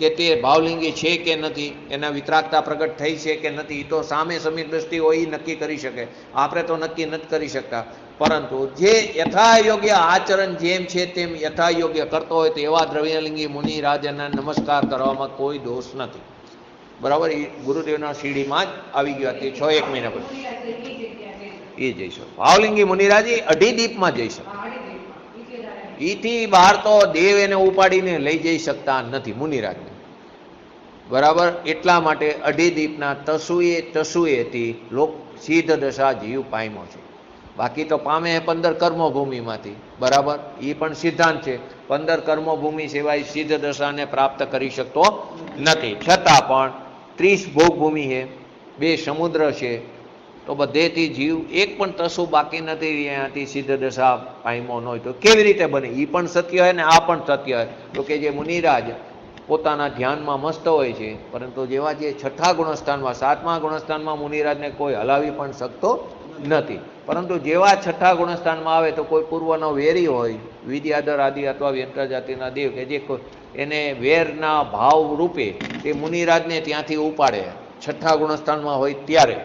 કે તે ભાવલિંગી છે કે નથી, એના વિતરાગતા પ્રગટ થઈ છે કે નથી. તો સામે સમીર દ્રષ્ટિ હોય એ નક્કી કરી શકે, આપણે તો નક્કી નથી કરી શકતા. પરંતુ જે યથાયોગ્ય આચરણ જેમ છે તેમ યથાયોગ્ય કરતો હોય તો એવા દ્રવ્યલિંગી મુનિરાજના નમસ્કાર કરવામાં કોઈ દોષ નથી. બરાબર, એ ગુરુદેવના શીડીમાં જ આવી ગયા તે 6-1 મહિના પછી એ જઈ શકે. ભાવલિંગી મુનિરાજ અઢી દીપમાં જઈ શકે. ઈથી બહાર તો દેવ એને ઉપાડીને લઈ જઈ શકતા નથી મુનિરાજને, બરાબર. એટલા માટે અઢી દીપના તસુએથી લોક સિદ્ધ દશા જીવ પામ્યો છે. બાકી તો પામે 15 કર્મભૂમિમાંથી, બરાબર. એ પણ સિદ્ધાંત છે. 15 કર્મભૂમિ સિવાય સિદ્ધ દશાને પ્રાપ્ત કરી શકતો નથી. છતાં પણ 30 ભોગભૂમિ છે, 2 સમુદ્ર છે, તો બધેથી જીવ એક પણ તસુ બાકી નથી એનાથી સિદ્ધ દશા પામ્યો ન હોય તો કેવી રીતે બને? એ પણ સત્ય હોય ને આ પણ સત્ય હોય. તો કે જે મુનિરાજ પોતાના ધ્યાનમાં મસ્ત હોય છે, પરંતુ જેવા જે 6થા ગુણસ્થાનમાં 7મા ગુણસ્થાનમાં મુનિરાજને કોઈ હલાવી પણ શકતો નથી. પરંતુ જેવા 6થા ગુણસ્થાનમાં આવે તો કોઈ પૂર્વનો વેરી હોય, વિદ્યાધર આદિ અથવા વ્યંતર જાતિના દેવ કે જે એને વેરના ભાવ રૂપે તે મુનિરાજને ત્યાંથી ઉપાડે, 6થા ગુણસ્થાનમાં હોય ત્યારે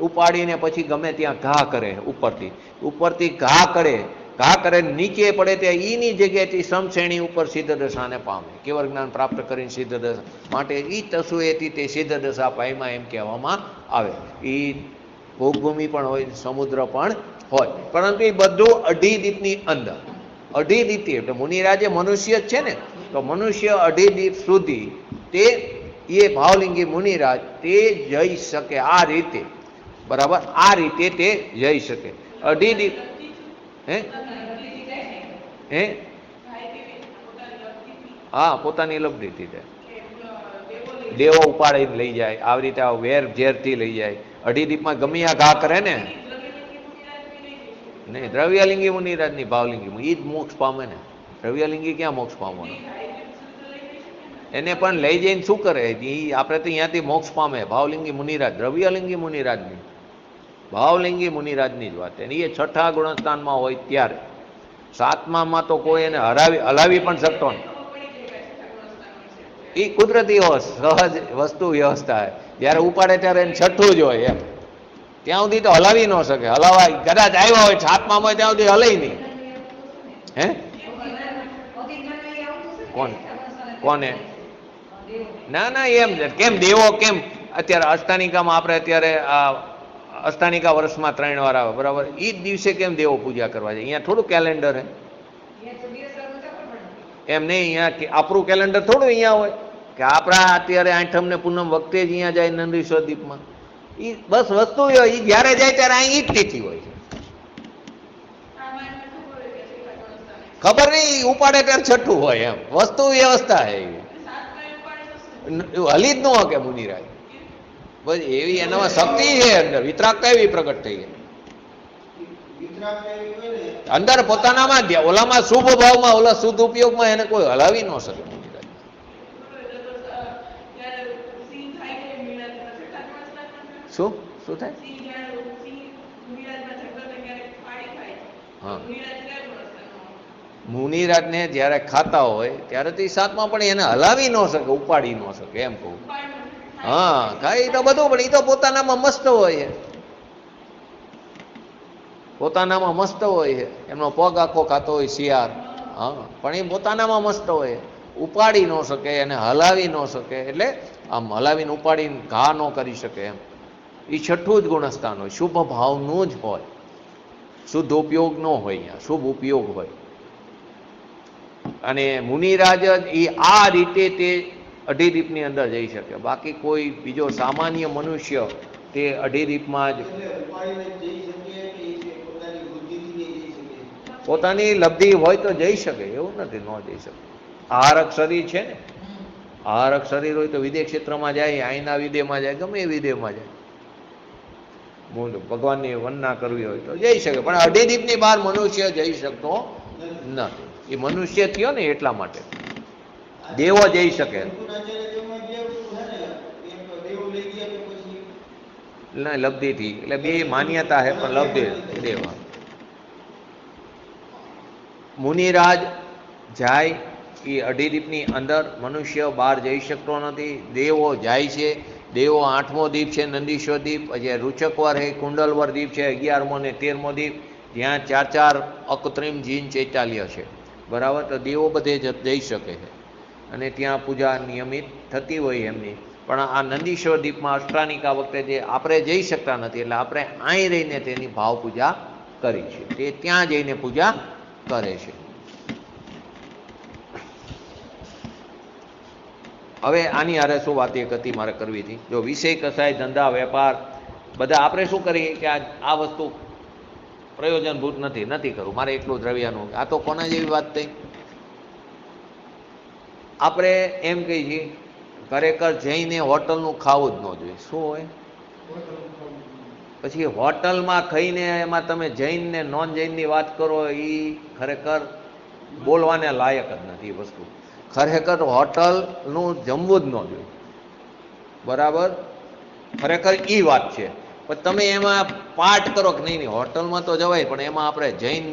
ઉપાડીને પછી ગમે ત્યાં ઘા કરે, ઉપરથી ઘા કરે નીચે પડે ત્યાં એની જગ્યાએથી સમશ્રેણી ઉપર સિદ્ધ દશાને પામે, કેવળ જ્ઞાન પ્રાપ્ત કરીને સિદ્ધ દશા માટે એ તસુએથી તે સિદ્ધ દશા પામ્યા એમ કહેવામાં આવે. એ ભોગભૂમિ પણ હોય, સમુદ્ર પણ હોય, પરંતુ એ બધું અઢી દીપની અંદર. અઢી દીપથી એટલે મુનિરાજે મનુષ્ય જ છે ને, તો મનુષ્ય અઢી દીપ સુધી તે એ ભાવલિંગી મુનિરાજ તે જઈ શકે આ રીતે, બરાબર. આ રીતે તે જઈ શકે. અઢી દીપ હે હા, પોતાની લબ્ધિથી તે દેવો ઉપાડીને લઈ જાય, આવી રીતે વેર ઝેરથી લઈ જાય. અઢી દીપમાં ગમ્યા ઘા કરે ને, નહીં દ્રવ્યલિંગી મુનિરાજની ભાવલિંગી એ જ મોક્ષ પામે ને. દ્રવ્યલિંગી ક્યાં મોક્ષ પામવાનો? એને પણ લઈ જઈને શું કરે? આપણે તો અહીંયાથી મોક્ષ પામે. ભાવલિંગી મુનિરાજ, દ્રવ્યલિંગી મુનિરાજની, ભાવલિંગી મુનિરાજની જ વાત. એ 6થા ગુણસ્થાનમાં હોય ત્યારે. 7મામાં તો કોઈ એને હલાવી પણ શકતો નહીં. એ કુદરતી સહજ વસ્તુ વ્યવસ્થા. જ્યારે ઉપાડે ત્યારે એને 6થું જ હોય એમ, ત્યાં સુધી તો હલાવી ન શકે. હલાવા કદાચ આવ્યા હોય 7મામાં હોય ત્યાં સુધી હલાય નહીં. હે કોને? ના એમ કેમ દેવો કેમ અત્યારે અષ્ટાનિકામાં આપણે અત્યારે આ અષ્ટાનિકા વર્ષમાં 3 વાર આવે, બરાબર. એ જ દિવસે કેમ દેવો પૂજા કરવા જાય? અહીંયા થોડું કેલેન્ડર હે એમ નહીં. અહીંયા આપણું કેલેન્ડર થોડું અહીંયા હોય કે આપણા અત્યારે આઠમ ને પૂનમ વખતે જ અહીંયા જાય નંદીશ્વર દીપમાં. એ બસ વસ્તુ હોય, એ જ્યારે જાય ત્યારે અહીં જ તિથિ હોય છે. ખબર નહીં ઉપાડે ત્યારે 6થું હોય એમ વસ્તુ વ્યવસ્થા છે. હલી જ ન હોય કે મુનિરાજ બસ એવી એનામાં શક્તિ છે અંદર, વિતરાગતા એવી પ્રગટ થઈ ગઈ અંદર પોતાનામાં. ઓલામાં શુભ ભાવમાં, ઓલા શુદ્ધ ઉપયોગમાં એને કોઈ હલાવી ન શકે મુનિરાજ. શું થાય? હા, મુનિરાજને જ્યારે ખાતા હોય ત્યારે તો 7માં પણ એને હલાવી ન શકે, ઉપાડી ન શકે એમ કહું. હા, ખાઈ તો બધું, પણ એ તો પોતાનામાં મસ્ત હોય છે, પોતાનામાં મસ્ત હોય છે. એમનો પગ આખો ખાતો હોય શિયાળ, હા, પણ એ પોતાનામાં મસ્ત હોય, ઉપાડી ન શકે, એને હલાવી ન શકે. એટલે આમ હલાવીને ઉપાડીને ઘા ન કરી શકે એમ. એ 6થું જ ગુણસ્થાન હોય, શુભ ભાવનું જ હોય, શુદ્ધ ઉપયોગ ન હોય, અહીંયા શુભ ઉપયોગ હોય. અને મુનિરાજ જ એ આ રીતે તે અઢી દીપની અંદર જઈ શકે. બાકી કોઈ બીજો સામાન્ય મનુષ્ય તે અઢી દીપમાં જ પોતાની લબ્ધિ હોય તો જઈ શકે, એવું નથી ન જઈ શકે. આહારક શરીર છે ને, આહારક શરીર હોય તો વિદેહ ક્ષેત્રમાં જાય, અહીંના વિદેહમાં જાય, ગમે એ વિદેહમાં જાય. ભગવાનની વંદના કરવી હોય તો જઈ શકે, પણ અઢી દીપની બહાર મનુષ્ય જઈ શકતો નથી. એ મનુષ્ય થયો ને એટલા માટે. દેવો જઈ શકે લબ્ધિથી, એટલે બે માન્યતા છે, પણ લબ્ધિ દેવા. મુનિરાજ જાય એ અઢી દીપની અંદર, મનુષ્ય બહાર જઈ શકતો નથી. દેવો જાય છે. દેવો 8મો દીપ છે નંદીશ્વર દીપ, પછી રૂચકવર છે, કુંડલવર દીપ છે 11મો ને 13મો દીપ, જ્યાં 4 અકૃત્રિમ જીન ચૈતાલ્ય છે, બરાબર. તો દેવો બધે જઈ શકે છે અને ત્યાં પૂજા નિયમિત થતી હોય એમની. પણ આ નંદીશ્વર દીપમાં અષ્ટાનિકા વખતે જે આપણે જઈ શકતા નથી, એટલે આપણે અહીં રહીને તેની ભાવ પૂજા કરી છે. તે ત્યાં જઈને પૂજા કરે છે. હવે આની હારે શું વાત એક હતી મારે કરવી હતી, જો વિષય કસાય ધંધા વેપાર બધા આપણે શું કરીએ કે આ વસ્તુ પ્રયોજનભૂત નથી કરવું, મારે એટલું દ્રવ્યનું, આ તો કોના જેવી વાત થઈ. આપણે એમ કહીએ છીએ ખરેખર જઈને હોટલનું ખાવું જ ન જોઈએ. શું હોય? પછી હોટલમાં ખાઈને એમાં તમે જૈન ને નોન જૈનની વાત કરો, એ ખરેખર બોલવાને લાયક જ નથી એ વસ્તુ. ખરેખર હોટલનું જમવું જ ન જોઈએ, બરાબર? ખરેખર એ વાત છે. પણ તમે એમાં પાઠ કરો કે નહીં હોટલમાં તો જવાય, પણ એમાં આપણે જૈન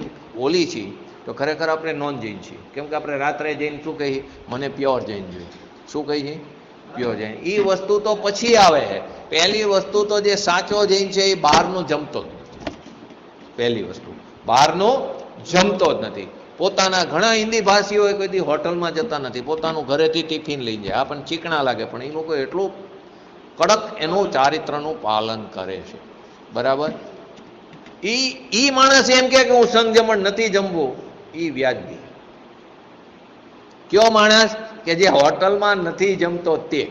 ઓલી છીએ તો ખરેખર આપણે નોન જૈન છીએ. કેમ કે આપણે રાત્રે જૈન શું કહીએ, મને પ્યોર જૈન જોઈએ. શું કહીએ છીએ? પ્યોર જૈન. એ વસ્તુ તો પછી આવે છે. પહેલી વસ્તુ તો જે સાચો જૈન છે એ બહારનું જમતો જ નથી. પહેલી વસ્તુ બહારનું જમતો જ નથી. પોતાના ઘણા હિન્દી ભાષીઓ કોઈ દી હોટલમાં જતા નથી, પોતાનું ઘરેથી ટિફિન લઈ જાય. આપણને ચીકણા લાગે પણ એ લોકો એટલું કડક એનું ચારિત્રનું પાલન કરે છે, બરાબર? ઈ માણસ એમ કે હું સંજમણ નથી જમવું, એ વ્યાજબી. કયો માણસ કે જે હોટલમાં નથી જમતો તે.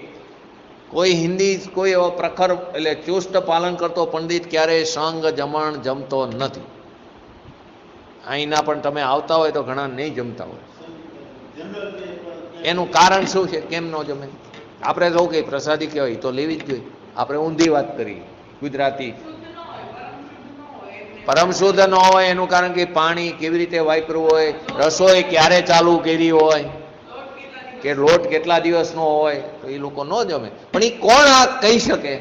કોઈ હિન્દી કોઈ એવો પ્રખર એટલે ચુસ્ત પાલન કરતો પંડિત ક્યારેય સંગ જમણ જમતો નથી. અહીંના પણ તમે આવતા હોય તો ઘણા નહીં જમતા હોય. એનું કારણ શું છે? કેમ ન જમે? આપણે સૌ કે પ્રસાદી કહેવાય તો લેવી જ જોઈએ. આપણે ઊંધી વાત કરીએ ગુજરાતી. પરમ શુદ્ધ ન હોય એનું કારણ કે પાણી કેવી રીતે વાપરવું હોય, રસોઈ ક્યારે ચાલુ કરી હોય, કે લોટ કેટલા દિવસનો હોય, તો એ લોકો ન જમે. પણ એ કોણ આ કહી શકે?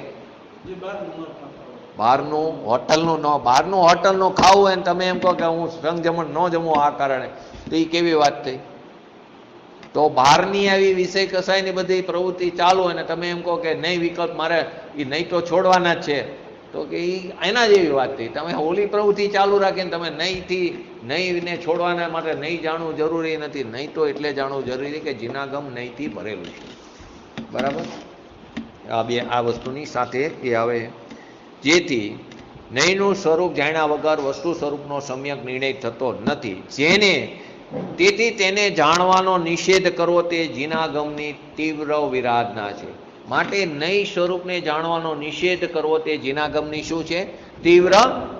બહારનું હોટલનું ખાવું હોય ને તમે એમ કહો કે હું સંજમણ ન જમું આ કારણે, તો એ કેવી વાત થઈ? તો બહારની આવી વિષય કસાયની બધી પ્રવૃત્તિ ચાલુ હોય ને તમે એમ કહો કે નહીં વિકલ્પ મારે એ નહીં તો છોડવાના જ છે, તો કે એ એના જેવી વાત થઈ. તમે ઓલી પ્રવૃત્તિ ચાલુ રાખીને તમે નહીંને છોડવાના માટે નહીં જાણવું જરૂરી નથી. નહીં તો એટલે જાણવું જરૂરી કે જીનાગમ નહીંથી ભરેલું છે, બરાબર? આ વસ્તુની સાથે એ આવે. જેથી નહીંનું સ્વરૂપ જાણ્યા વગર વસ્તુ સ્વરૂપનો સમ્યક નિર્ણય થતો નથી. તેથી તેને જાણવાનો નિષેધ કરવો તે જીનાગમની તીવ્ર વિરાધના છે. માટે નહીં સ્વરૂપને જાણવાનો નિષેધ કરવો તે જીનાગમની શું છે? તીવ્ર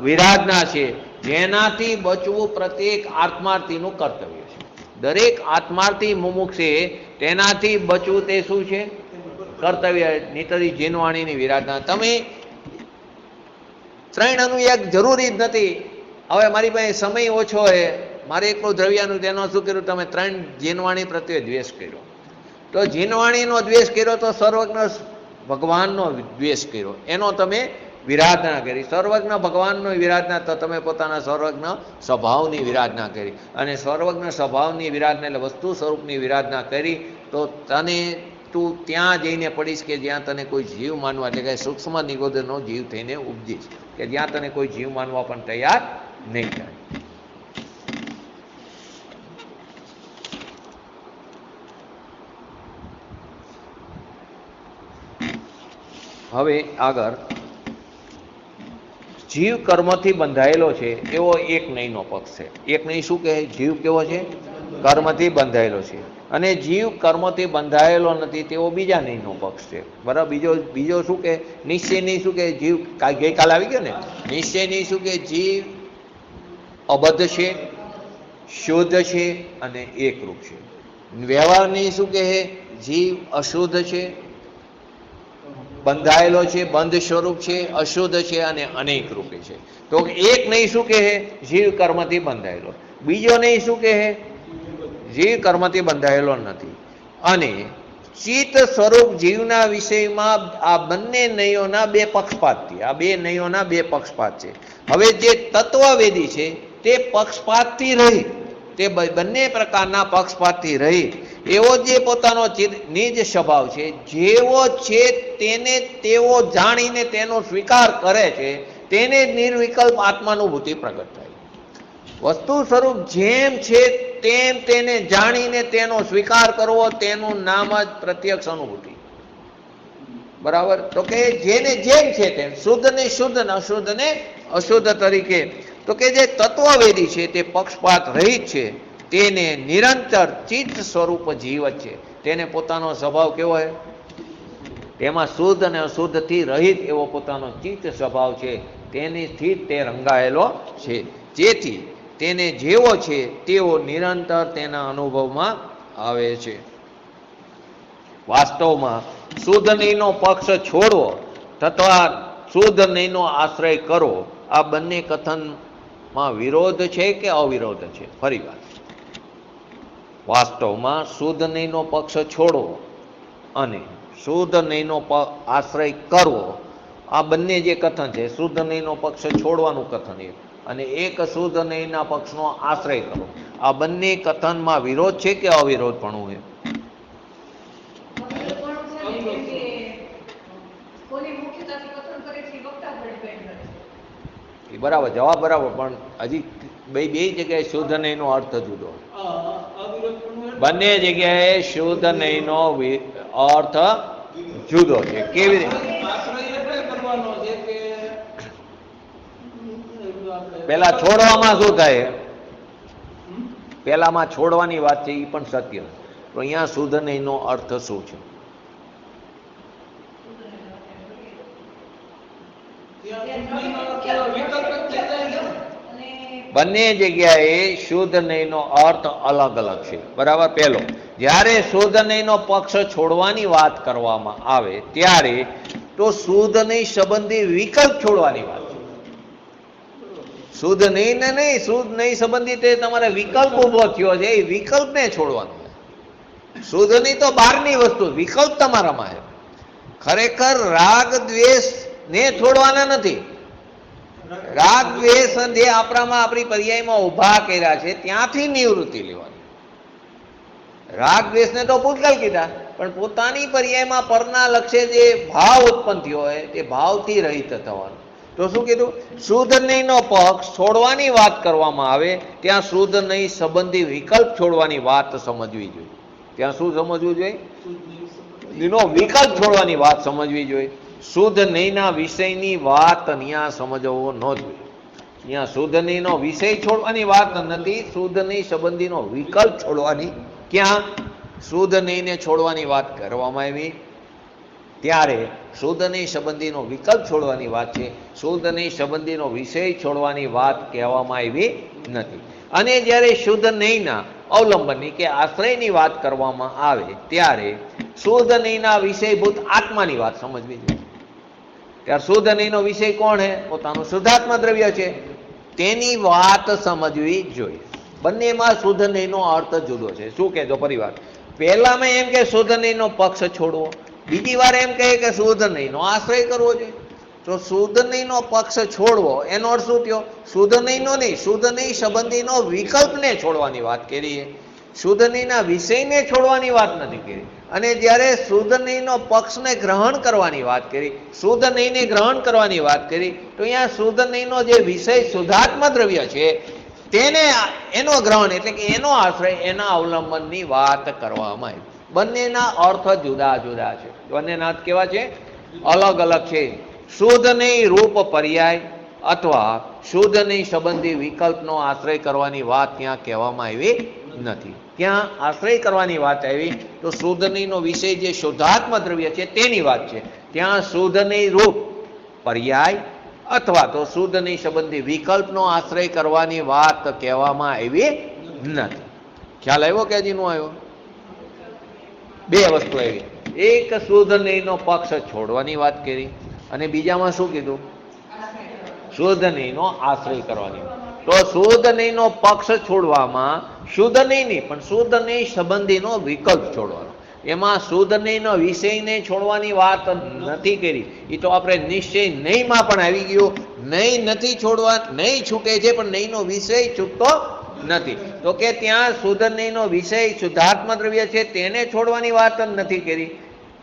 વિરાધના છે, જેનાથી બચવું પ્રત્યેક આત્માર્થીનું કર્તવ્ય છે. દરેક આત્માર્થી મુમુક્ષે તેનાથી બચવું તે શું છે? કર્તવ્ય. નીતરી જીનવાણીની વિરાધના. તમે ત્રણ અનુયાગ જરૂરી જ નથી. હવે મારી પાસે સમય ઓછો છે, મારે એકલું દ્રવ્યનું, તેનો શું કર્યું? તમે 3 જીનવાણી પ્રત્યે દ્વેષ કર્યો. તો જીનવાણીનો દ્વેષ કર્યો તો સર્વજ્ઞ ભગવાનનો દ્વેષ કર્યો, એનો તમે વિરાધના કરી. સર્વજ્ઞ ભગવાનનો વિરાધના તો તમે પોતાના સર્વજ્ઞ સ્વભાવની વિરાધના કરી. અને સર્વજ્ઞ સ્વભાવની વિરાધના એટલે વસ્તુ સ્વરૂપની વિરાધના કરી તો તું ત્યાં જઈને પડીશ કે જ્યાં તને કોઈ જીવ માનવા, એટલે કે સૂક્ષ્મ નિગોદરનો જીવ થઈને ઉપજીશ, કે જ્યાં તને કોઈ જીવ માનવા પણ તૈયાર નહીં થાય. હવે આગળ જીવ કર્મથી બંધાયેલો છે એવો એક નહીંનો પક્ષ છે. એક નહીં શું કહે? જીવ કેવો છે? કર્મથી બંધાયેલો છે. અને જીવ કર્મથી બંધાયેલો નથી તેવો બીજા નહીંનો પક્ષ છે, બરાબર? બીજો શું કે? નિશ્ચય નહીં શું કે? જીવ ગઈકાલ આવી ગયો ને. નિશ્ચય નહીં શું કે? જીવ અબદ્ધ છે, શુદ્ધ છે અને એકરૂપ છે. વ્યવહાર નહીં શું કહે? જીવ અશુદ્ધ છે, બંધાયેલો છે, બંધ સ્વરૂપ છે, અશુદ્ધ છે અને અનેક રૂપે છે. તો એક નહીં શું કહે? જીવ કર્મથી બંધાયેલો. બીજો નહીં શું કહે? જીવ કર્મથી બંધાયેલો નથી. અને ચિત્ત સ્વરૂપ જીવના વિષયમાં આ બંને નયોના બે પક્ષપાતથી, આ બે નયોના બે પક્ષપાત છે. હવે જે તત્વવેદી છે તે પક્ષપાતથી રહી, તે બંને પ્રકારના પક્ષપાતથી રહી એવો જે પોતાનો નિજ સ્વભાવ છે, જેવો છે તેને તેવો જાણીને તેનો સ્વીકાર કરે છે, તેને નિર્વિકલ્પ આત્માનુભૂતિ પ્રગટ થાય. વસ્તુ સ્વરૂપ જેમ છે તેમ તેને જાણીને તેનો સ્વીકાર કરવો, તેનું નામ જ પ્રત્યક્ષ અનુભૂતિ, બરાબર? તો કે જેને જેમ છે તેમ, શુદ્ધ ને શુદ્ધ ને અશુદ્ધ ને અશુદ્ધ તરીકે. તો કે જે તત્વવેદી છે તે પક્ષપાત રહિત છે, તેને નિરંતર ચિત્ત સ્વરૂપ જીવ છે, તેને પોતાનો સ્વભાવ કેવો છે? તેમાં શુદ્ધ અને અશુદ્ધથી રહિત એવો પોતાનો ચિત્ત સ્વભાવ છે, તેનીથી તે રંગાયેલો છે, જેથી તેને જેવો છે તેવો નિરંતર તેના અનુભવમાં આવે છે. વાસ્તવમાં શુદ્ધ નહીંનો પક્ષ છોડવો તથા શુદ્ધ નહીંનો આશ્રય કરવો, આ બંને કથનમાં વિરોધ છે કે અવિરોધ છે? ફરી વાત, વાસ્તવમાં શુદ્ધ નહીંનો પક્ષ છોડવો અને શુદ્ધ નહીંનો આશ્રય કરવો, આ બંને જે કથન છે, શુદ્ધ નહીંનો પક્ષ છોડવાનું કથન એક અને એક શુદ્ધ નહીંના પક્ષનો આશ્રય કરવો, આ બંને કથનમાં વિરોધ છે કે અવિરોધ પણ હોય? બરાબર, જવાબ બરાબર, પણ હજી બે જગ્યાએ શુદ્ધ નહીંનો અર્થ જુદો, બંને જગ્યાએ શુદ્ધ નહીંનો અર્થ જુદો છે. કેવી રીતે? પેલા છોડવામાં શું થાય? પેલામાં છોડવાની વાત છે, એ પણ સત્ય, તો અહીંયા શુદ્ધ નહીંનો અર્થ શું છે? બંને જગ્યાએ શુદ્ધ નહીંનો અર્થ અલગ અલગ છે. બરાબર. પહેલો, જ્યારે શુદ્ધ નહીંનો પક્ષ છોડવાની વાત કરવામાં આવે ત્યારે તો શુદ્ધ નહીં સંબંધી વિકલ્પ છોડવાની વાત છે. શુદ્ધ નહીં ને નહીં, શુદ્ધ નહીં સંબંધી તે તમારે વિકલ્પ ઉભો થયો છે, એ વિકલ્પને છોડવાનો. શુદ્ધ નહીં તો બહારની વસ્તુ, વિકલ્પ તમારામાં છે. ખરેખર રાગ દ્વેષ ને છોડવાના નથી. રાગ દ્વેષ જે આપણામાં આપણી પર્યાયમાં ઉભા કર્યા છે ત્યાંથી નિવૃત્તિ લેવાની. રાગ દ્વેષને તો ભૂતકાળ કીધા, પણ પોતાની પર્યાયમાં પરના લક્ષ્ય જે ભાવ ઉત્પન્ન થયો હોય તે ભાવથી રહિત થવાનું. તો શું કીધું? શુદ્ધ નહીંનો પક્ષ છોડવાની વાત કરવામાં આવે ત્યાં શુદ્ધ નહીં સંબંધી વિકલ્પ છોડવાની વાત સમજવી જોઈએ. ત્યાં શું સમજવું જોઈએ? એનો વિકલ્પ છોડવાની વાત સમજવી જોઈએ. શુદ્ધ નહીંના વિષયની વાત ત્યાં સમજવો ન જોઈએ. અહીંયા શુદ્ધ નહીંનો વિષય છોડવાની વાત નથી, શુદ્ધ નહીં સંબંધીનો વિકલ્પ છોડવાની. ક્યાં શુદ્ધ નહીંને છોડવાની વાત કરવામાં આવી ત્યારે શુદ્ધ નહીં સંબંધીનો વિકલ્પ છોડવાની વાત છે, શુદ્ધ નહીં સંબંધીનો વિષય છોડવાની વાત કહેવામાં આવી નથી. અને જ્યારે શુદ્ધ નહીંના અવલંબનની કે આશ્રયની વાત કરવામાં આવે ત્યારે શુદ્ધ નહીંના વિષયભૂત આત્માની વાત સમજવી જોઈએ. ત્યારે શુદ્ધ નહીંનો વિષય કોણ છે? પોતાનું શુદ્ધાત્મા દ્રવ્ય છે, તેની વાત સમજવી જોઈએ. બંનેમાં શુદ્ધ નહીંનો અર્થ જુદો છે. શું કહેજો પરિવાર? પહેલામાં એમ કે શુદ્ધ નહીંનો પક્ષ છોડવો, બીજી વાર એમ કહે કે શુદ્ધ નહીંનો આશ્રય કરવો જોઈએ. તો શુદ્ધ નહીંનો પક્ષ છોડવો એનો અર્થ શું થયો? શુદ્ધ નહીંનો નહીં, શુદ્ધ નહીં સંબંધીનો વિકલ્પને છોડવાની વાત કરીએ, શુદ્ધ નહીંના વિષયને છોડવાની વાત નથી કરી. અને જ્યારે શુદ્ધ નહીંનો પક્ષને ગ્રહણ કરવાની વાત કરી, શુદ્ધ નહીંને ગ્રહણ કરવાની વાત કરી, તો અહીંયા શુદ્ધ નહીંનો જે વિષય શુદ્ધાત્મ દ્રવ્ય છે તેને એનો ગ્રહણ એટલે કે એનો આશ્રય, એના અવલંબનની વાત કરવામાં આવી. બંનેના અર્થ જુદા જુદા છે. બંનેના અર્થ કેવા છે? અલગ અલગ છે. શુદ્ધ નહીં રૂપ પર્યાય અથવા શુદ્ધ નહીં સંબંધી વિકલ્પનો આશ્રય કરવાની વાત ત્યાં કહેવામાં આવી નથી. ક્યાં આશ્રય કરવાની વાત આવી? તો શુદ્ધ નહીંનો વિષય જે શુદ્ધાત્મ દ્રવ્ય છે તેની વાત છે. ત્યાં શુદ્ધ નહીં રૂપ પર્યાય અથવા તો શુદ્ધ નહીં સંબંધી વિકલ્પનો આશ્રય કરવાની વાત કહેવામાં આવી નથી. ખ્યાલ આવ્યો કે હજી નો આવ્યો? બે વસ્તુ આવી. એક શુદ્ધ નહીંનો પક્ષ છોડવાની વાત કરી અને બીજામાં શું કીધું? શુદ્ધ નહીંનો આશ્રય કરવાની. તો શુદ્ધ નહીંનો પક્ષ છોડવામાં શુદ્ધ નહીં પણ શુદ્ધ નહીં સંબંધીનો વિકલ્પ છોડવાનો. એમાં શુદ્ધ નહીંનો વિષયને છોડવાની વાત નથી કરી. એ તો આપણે નિશ્ચય નહીંમાં પણ આવી ગયું. નહીં નથી છોડવા, નહીં છૂટે છે પણ નહીંનો વિષય છૂટતો નથી. તો કે ત્યાં શુદ્ધ નહીંનો વિષય શુદ્ધાત્મ દ્રવ્ય છે તેને છોડવાની વાત નથી કરી.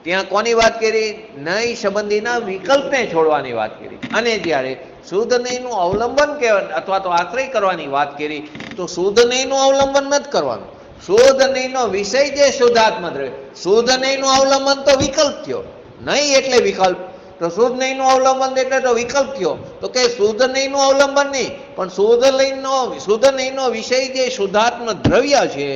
ત્યાં કોની વાત કરી? નહીં સંબંધીના વિકલ્પને છોડવાની વાત કરી. અને જ્યારે શુદ્ધ નહીંનું અવલંબન કે અથવા તો આશ્રય કરવાની વાત કરી તો શુદ્ધ નહીંનું અવલંબન નથી કરવાનું. શુદ્ધ નહીંનો વિષય જે શુદ્ધાત્મ દ્રવ્ય, શુદ્ધ નહીંનું અવલંબન તો વિકલ્પ થયો. નહીં એટલે વિકલ્પ, તો શુદ્ધ નહીંનું અવલંબન એટલે તો વિકલ્પ થયો. તો કે શુદ્ધ નહીંનું અવલંબન નહીં પણ શુદ્ધ નહીંનો વિષય જે શુદ્ધાત્મ દ્રવ્ય છે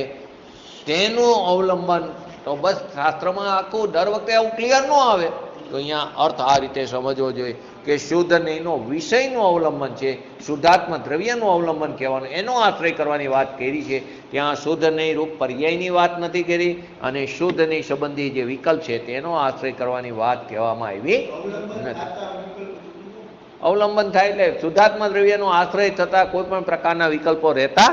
તેનું અવલંબન તો બસ શાસ્ત્રમાં આખું દર વખતે આવું ક્લિયર ન આવે. તો અહીંયા અર્થ આ રીતે સમજવો જોઈએ કે શુદ્ધ નહીંનો વિષયનું અવલંબન છે, શુદ્ધાત્મ દ્રવ્યનું અવલંબન કહેવાનું, એનો આશ્રય કરવાની વાત કરી છે. ત્યાં શુદ્ધ નહીં રૂપ પર્યાયની વાત નથી કરી, અને શુદ્ધ નહીં સંબંધી જે વિકલ્પ છે તેનો આશ્રય કરવાની વાત કહેવામાં આવી નથી. અવલંબન થાય એટલે શુદ્ધાત્મ દ્રવ્યનો આશ્રય થતા કોઈ પણ પ્રકારના વિકલ્પો રહેતા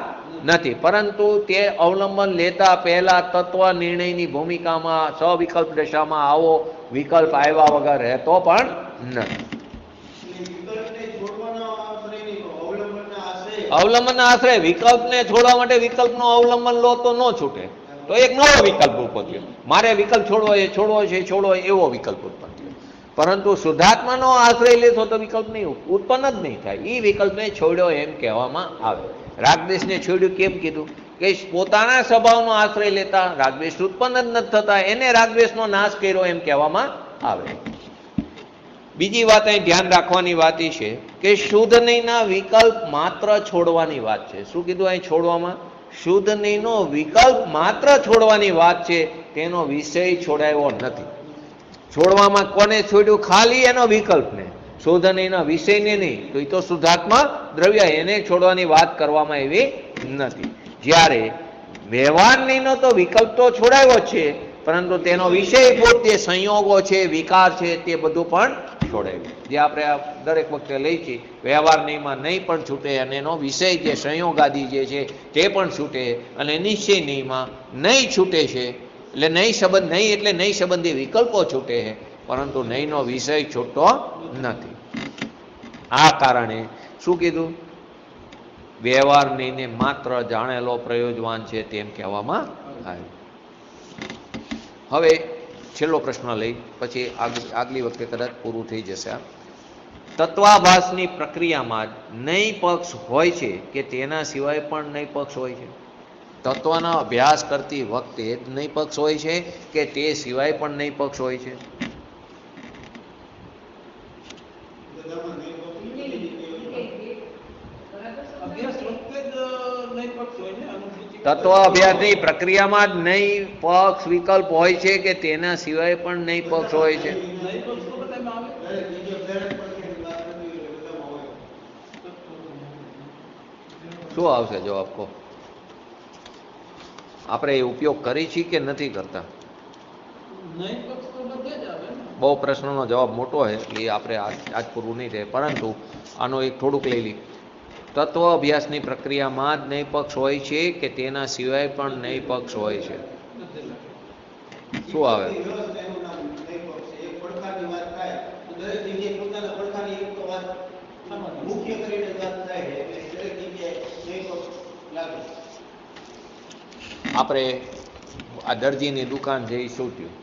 નથી, પરંતુ તે અવલંબન લેતા પહેલા તત્વ નિર્ણયની ભૂમિકામાં સવિકલ્પ દશામાં આવો વિકલ્પ આવ્યા વગર રહેતો પણ નથી. અવલંબનના આશ્રય વિકલ્પને છોડવા માટે વિકલ્પનો અવલંબન લો તો ન છૂટે, તો એક નવો વિકલ્પ ઉભો થયો. મારે વિકલ્પ છોડવો એવો વિકલ્પ ઉત્પન્ન થયો. પરંતુ શુદ્ધાત્માનો આશ્રય લેશો તો વિકલ્પ નહીં ઉત્પન્ન જ નહીં થાય. એ વિકલ્પને છોડ્યો એમ કહેવામાં આવે. રાગદ્વેષને છોડ્યું કેમ કીધું? કે પોતાના સ્વભાવનો આશ્રય લેતા રાગદ્વેષ ઉત્પન્ન જ નથી થતા, એને રાગદ્વેષનો નાશ કર્યો એમ કહેવામાં આવે. બીજી વાત અહીં ધ્યાન રાખવાની વાત એ છે કે શુદ્ધ નહીંના વિકલ્પ માત્ર છોડવાની વાત છે. શું કીધું અહીં છોડવામાં? શુદ્ધ નહીંનો વિકલ્પ માત્ર છોડવાની વાત છે, તેનો વિષય છોડાયો નથી. છોડવામાં કોને છોડ્યું? ખાલી એનો વિકલ્પને, શુદ્ધ નહીંના વિષયને નહીં. તો એ તો શુદ્ધાત્મા દ્રવ્ય, એને છોડવાની વાત કરવામાં આવી નથી. જ્યારે વ્યવહાર નહીંનો તો વિકલ્પ તો છોડાયો છે, પરંતુ તેનો વિષય પોતે સંયોગો છે, વિકાર છે, તે બધું પણ છોડાયું. જે આપણે આ દરેક વખતે લઈ છીએ, વ્યવહાર નહીંમાં નહીં પણ છૂટે, અને એનો વિષય જે સંયોગાદી જે છે તે પણ છૂટે, અને નિશ્ચય નહીંમાં નહીં છૂટે છે. એટલે નહીં સંબંધ, નહીં એટલે નહીં સંબંધી વિકલ્પો છૂટે છે, પરંતુ નહીંનો વિષય છૂટતો નથી. આ કારણે શું કીધું? વ્યવહાર નહીંને માત્ર જાણેલો પ્રયોજવાન છે તેમ કહેવામાં આવ્યું. હવે છેલ્લો પ્રશ્ન લઈ પછી આગલી વખતે કદાચ પૂરું થઈ જશે. તત્વાભાસની પ્રક્રિયામાં જ નહીં પક્ષ હોય છે કે તેના સિવાય પણ નહીં પક્ષ હોય છે? તત્વનો અભ્યાસ કરતી વખતે જ નહીં પક્ષ હોય છે કે તે સિવાય પણ નહીં પક્ષ હોય છે? તત્વ અભ્યાસની પ્રક્રિયામાં જ નહીં પક્ષ વિકલ્પ હોય છે કે તેના સિવાય પણ નહીં પક્ષ હોય છે? શું આવશે જવાબ? કહો. આપણે એ ઉપયોગ કરી છીએ કે નથી કરતા? બહુ પ્રશ્નનો જવાબ મોટો છે, એ આપણે આજ પૂરું નહીં થાય, પરંતુ આનો એક થોડુંક લઈ લઈએ. તત્વ અભ્યાસની પ્રક્રિયામાં જ નહીં પક્ષ હોય છે કે તેના સિવાય પણ નહીં પક્ષ હોય છે? શું આવે? આપણે આ દરજીની દુકાન છે, એ શું થયું?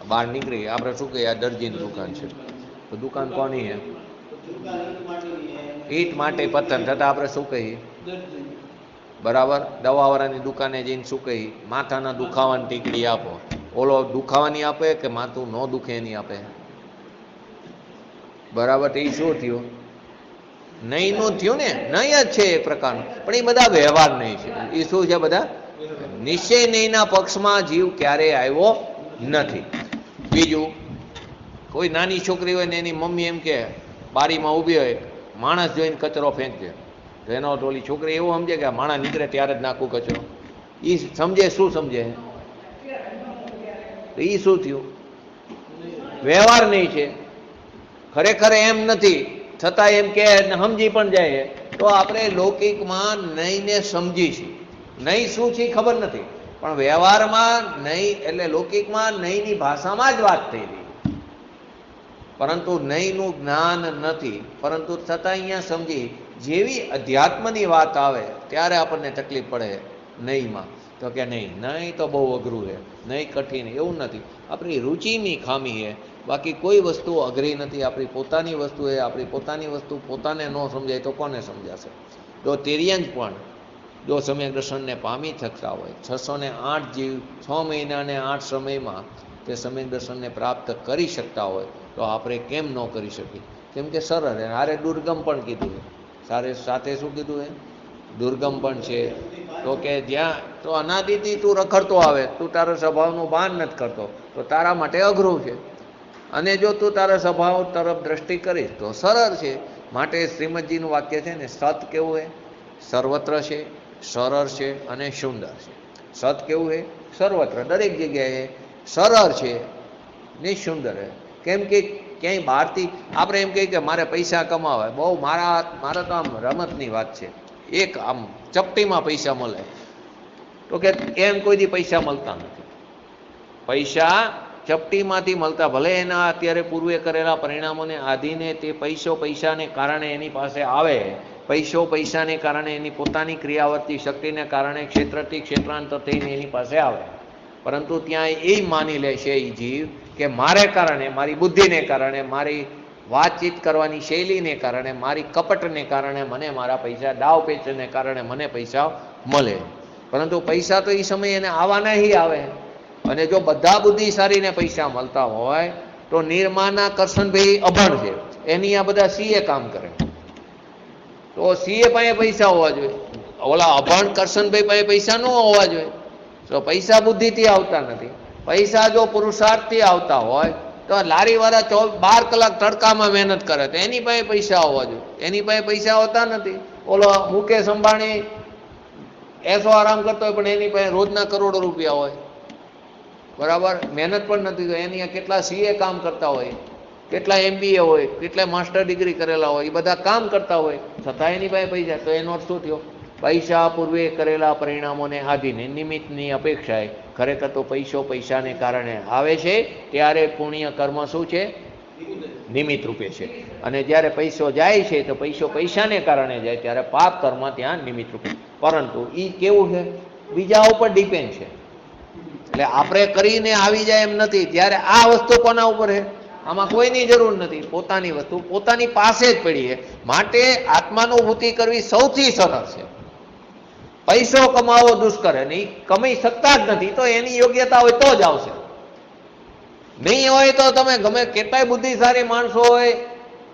બહાર નીકળી આપણે શું કહીએ? આ દરજીની દુકાન છે. તો દુકાન કોની છે? ઈટ માટે પતન થતા આપણે શું કહીએ? બરાબર. દવાવાળાની દુકાને જઈને શું કહી? માથાના દુખાવાની ટીકડી આપો. ઓલો દુખાવાની આપે કે માથું ન દુખે એની આપે? બરાબર. એ શું થયું? નહીં નું થયું ને? નહીં જ છે એક પ્રકારનું, પણ એ બધા વ્યવહાર નહીં છે. એ શું છે? બધા નિશ્ચય નહીંના પક્ષમાં જીવ ક્યારેય આવ્યો નથી. બીજું, કોઈ નાની છોકરી હોય ને એની મમ્મી એમ કે બારીમાં ઊભી હોય, માણસ જોઈને કચરો ફેંકજે, તો એનો ઓલી છોકરી એવું સમજે કે માણસ નીકળે ત્યારે જ નાખું કચરો. એ સમજે શું સમજે? તો એ શું થયું? વ્યવહાર નહીં છે. ખરેખર એમ નથી, છતાં એમ કે સમજી પણ જાય. તો આપણે લૌકિકમાં નહીંને સમજી છીએ. નહીં શું છે ખબર નથી, પણ વ્યવહારમાં નહીં એટલે લૌકિકમાં નહીંની ભાષામાં જ વાત થઈ રહી, પરંતુ નહીંનું જ્ઞાન નથી. પરંતુ છતાં અહીંયા સમજી, જેવી અધ્યાત્મની વાત આવે ત્યારે આપણને તકલીફ પડે નહીંમાં. તો કે નહીં તો બહુ અઘરું છે, નહીં કઠિન. એવું નથી, આપણી રુચિની ખામી છે, બાકી કોઈ વસ્તુ અઘરી નથી. આપણી પોતાની વસ્તુ એ આપણી પોતાની વસ્તુ પોતાને ન સમજાય તો કોને સમજાશે? તો તિર્યંજ પણ જો સમ્યક દર્શનને પામી શકતા હોય, 608 જીવ 6 મહિના અને 8 સમયમાં તે સમ્યક દર્શનને પ્રાપ્ત કરી શકતા હોય, તો આપણે કેમ ન કરી શકીએ? કેમ કે સરળ. હારે દુર્ગમ પણ કીધું છે, સાથે શું કીધું છે? દુર્ગમ પણ છે. તો કે જ્યાં તો અનાદિથી તું રખડતો આવે, તું તારા સ્વભાવનું ભાન નથી કરતો, તો તારા માટે અઘરું છે. અને જો તું તારા સ્વભાવ તરફ દ્રષ્ટિ કરીશ તો સરળ છે. માટે શ્રીમદજીનું વાક્ય છે ને, સત કેવું છે? સર્વત્ર છે, સરળ છે અને સુંદર છે. સત કેવું છે? સર્વત્ર, દરેક જગ્યાએ સરળ છે ને સુંદર છે. કેમ કે ક્યાંય બહારથી આપણે એમ કહીએ કે મારે પૈસા કમાવા, બહુ મારે તો આમ રમતની વાત છે, એક આમ ચપટીમાં પૈસા મળે, તો કે એમ કોઈ દી પૈસા મળતા નથી. પૈસા ચપટીમાંથી મળતા, ભલે એના અત્યારે પૂર્વે કરેલા પરિણામોને આધીને તે પૈસાને કારણે એની પાસે આવે, પૈસાને કારણે એની પોતાની ક્રિયાવર્તી શક્તિને કારણે ક્ષેત્રથી ક્ષેત્રાંતર થઈને એની પાસે આવે. પરંતુ ત્યાં એ માની લે છે એ જીવ કે મારે કારણે, મારી બુદ્ધિને કારણે, મારી વાતચીત કરવાની શૈલીને કારણે, મારી કપટને કારણે મને મારા પૈસા, દાવ પેચને કારણે મને પૈસા મળે. પરંતુ પૈસા તો એ સમયે એને આવવાના ય આવે. અને જો બધા બુદ્ધિશાળીને પૈસા મળતા હોય તો નિર્માના કરશનભાઈ અભણ છે, એની આ બધા સીએ કામ કરે, તો સીએ પાસે પૈસા હોવા જોઈએ. ઓલા અભણ કરશનભાઈ પાસે પૈસા ન હોવા જોઈએ. તો પૈસા બુદ્ધિથી આવતા નથી. પૈસા જો પુરુષાર્થથી આવતા હોય તો લારીવાળા 12 કલાક તડકામાં મહેનત કરે તો એની પાસે પૈસા હોવા જોઈએ. એની પાસે પૈસા હોતા નથી. ઓલો મુકેશ અંબાણી એસો આરામ કરતો હોય પણ એની પાસે રોજના કરોડો રૂપિયા હોય, બરાબર, મહેનત પણ નથી. એની કેટલા સીએ કામ કરતા હોય, કેટલા MBA હોય, કેટલા માસ્ટર ડિગ્રી કરેલા હોય, એ બધા કામ કરતા હોય, છતાં એની પાસે પૈસા. તો એનો અર્થ શું થયો? પૈસા પૂર્વે કરેલા પરિણામોને આધીને નિમિત્તની અપેક્ષાએ ખરેખર તો પૈસાને કારણે આવે છે. ત્યારે પુણ્ય કર્મ શું છે? નિમિત્ત રૂપે છે. અને જ્યારે પૈસો જાય છે તો પૈસાને કારણે જાય, ત્યારે પાપ કર્મ ત્યાં નિમિત્ત રૂપે. પરંતુ એ કેવું છે? બીજા ઉપર ડિપેન્ડ છે. એટલે આપણે કરીને આવી જાય એમ નથી. ત્યારે આ વસ્તુ કોના ઉપર છે? આમાં કોઈની જરૂર નથી. પોતાની વસ્તુ પોતાની પાસે જ પડી છે. માટે આત્માનુભૂતિ કરવી સૌથી સરળ છે. પૈસો કમાવો દુષ્કર, નહીં કમાઈ શકતા જ નથી, તો એની યોગ્યતા હોય તો જ આવશે. નહીં હોય તો તમે ગમે કેટલાય બુદ્ધિશાળી માણસો હોય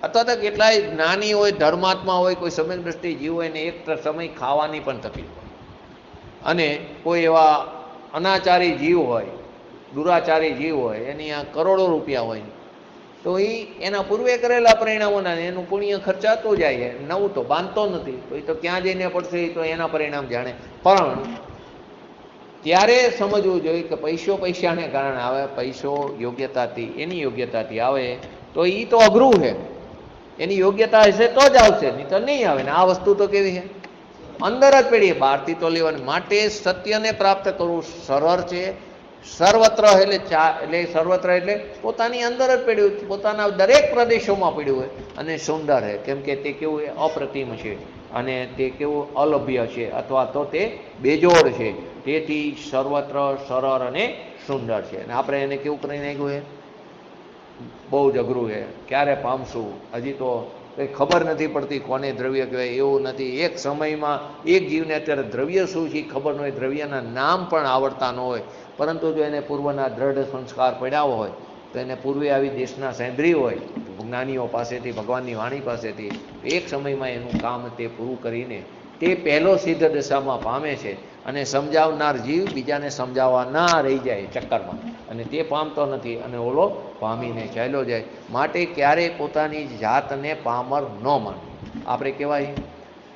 અથવા તો કેટલાય જ્ઞાની હોય, ધર્માત્મા હોય, કોઈ સમય દ્રષ્ટિ જીવ હોય ને એક સમય ખાવાની પણ તકલીફ હોય, અને કોઈ એવા અનાચારી જીવ હોય, દુરાચારી જીવ હોય, એની આ કરોડો રૂપિયા હોય, તો એ એના પૂર્વે કરેલા પરિણામોના એનું પુણ્ય ખર્ચાતું જાય છે. નવું તો બાંધતો નથી, તો એ તો ક્યાં જઈને પડશે એ તો એના પરિણામ જાણે. પણ ત્યારે સમજવું જોઈએ કે પૈસાને કારણે આવે, પૈસો યોગ્યતાથી, એની યોગ્યતાથી આવે તો એ તો અઘરું છે. એની યોગ્યતા હશે તો જ આવશે, નહીં તો નહીં આવે. ને આ વસ્તુ તો કેવી છે? અંદર જ પડીએ, બહારથી તો લેવાની. માટે સત્યને પ્રાપ્ત કરવું સરળ છે. સર્વત્ર એટલે સર્વત્ર એટલે પોતાની અંદર જ પડ્યું, પોતાના દરેક પ્રદેશોમાં પડ્યું હોય અને સુંદર છે. કેમ કે તે કેવું છે? અપ્રતિમ છે, અને તે કેવું? અલભ્ય છે, અથવા તો તે બેજોડ છે. તેથી સર્વત્ર સરળ અને સુંદર છે. અને આપણે એને કેવું કરી નાખ્યું છે? બહુ જ અઘરું છે. ક્યારે પામશું? હજી તો કંઈ ખબર નથી પડતી કોને દ્રવ્ય કહેવાય. એવું નથી. એક સમયમાં એક જીવને અત્યારે દ્રવ્ય શું છે ખબર ન હોય, દ્રવ્યના નામ પણ આવડતા ન હોય, પરંતુ જો એને પૂર્વના દ્રઢ સંસ્કાર પડ્યા હોય, તો એને પૂર્વે આવી દેશના સાંભળી હોય જ્ઞાનીઓ પાસેથી, ભગવાનની વાણી પાસેથી, એક સમયમાં એનું કામ તે પૂરું કરીને તે પહેલો સિદ્ધ દશામાં પામે છે. અને સમજાવનાર જીવ બીજાને સમજાવવા ના રહી જાય ચક્કરમાં, અને તે પામતો નથી, અને ઓલો પામીને ચાલ્યો જાય. માટે ક્યારેય પોતાની જાતને પામર ન માનવું. આપણે કહેવાય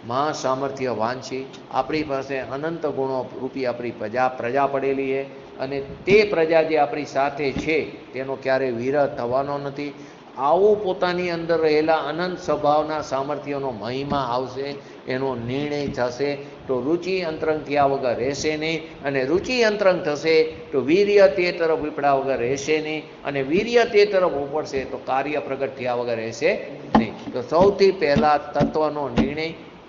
મહા સામર્થ્યવાન છીએ, આપણી પાસે અનંત ગુણો રૂપી આપણી પ્રજા પડેલી છે, અને તે પ્રજા જે આપણી સાથે છે તેનો ક્યારેય વિરહ થવાનો નથી. આવું પોતાની અંદર રહેલા અનંત સ્વભાવના સામર્થ્યનો મહિમા આવશે, એનો નિર્ણય થશે તો રુચિ અંતરંગ થયા વગર રહેશે નહીં, અને રુચિ અંતરંગ થશે તો વીર્ય તે તરફ ઉપડા વગર રહેશે નહીં, અને વીર્ય તે તરફ ઉપડશે તો કાર્ય પ્રગટ થયા વગર રહેશે નહીં. તો સૌથી પહેલાં તત્વનો નિર્ણય,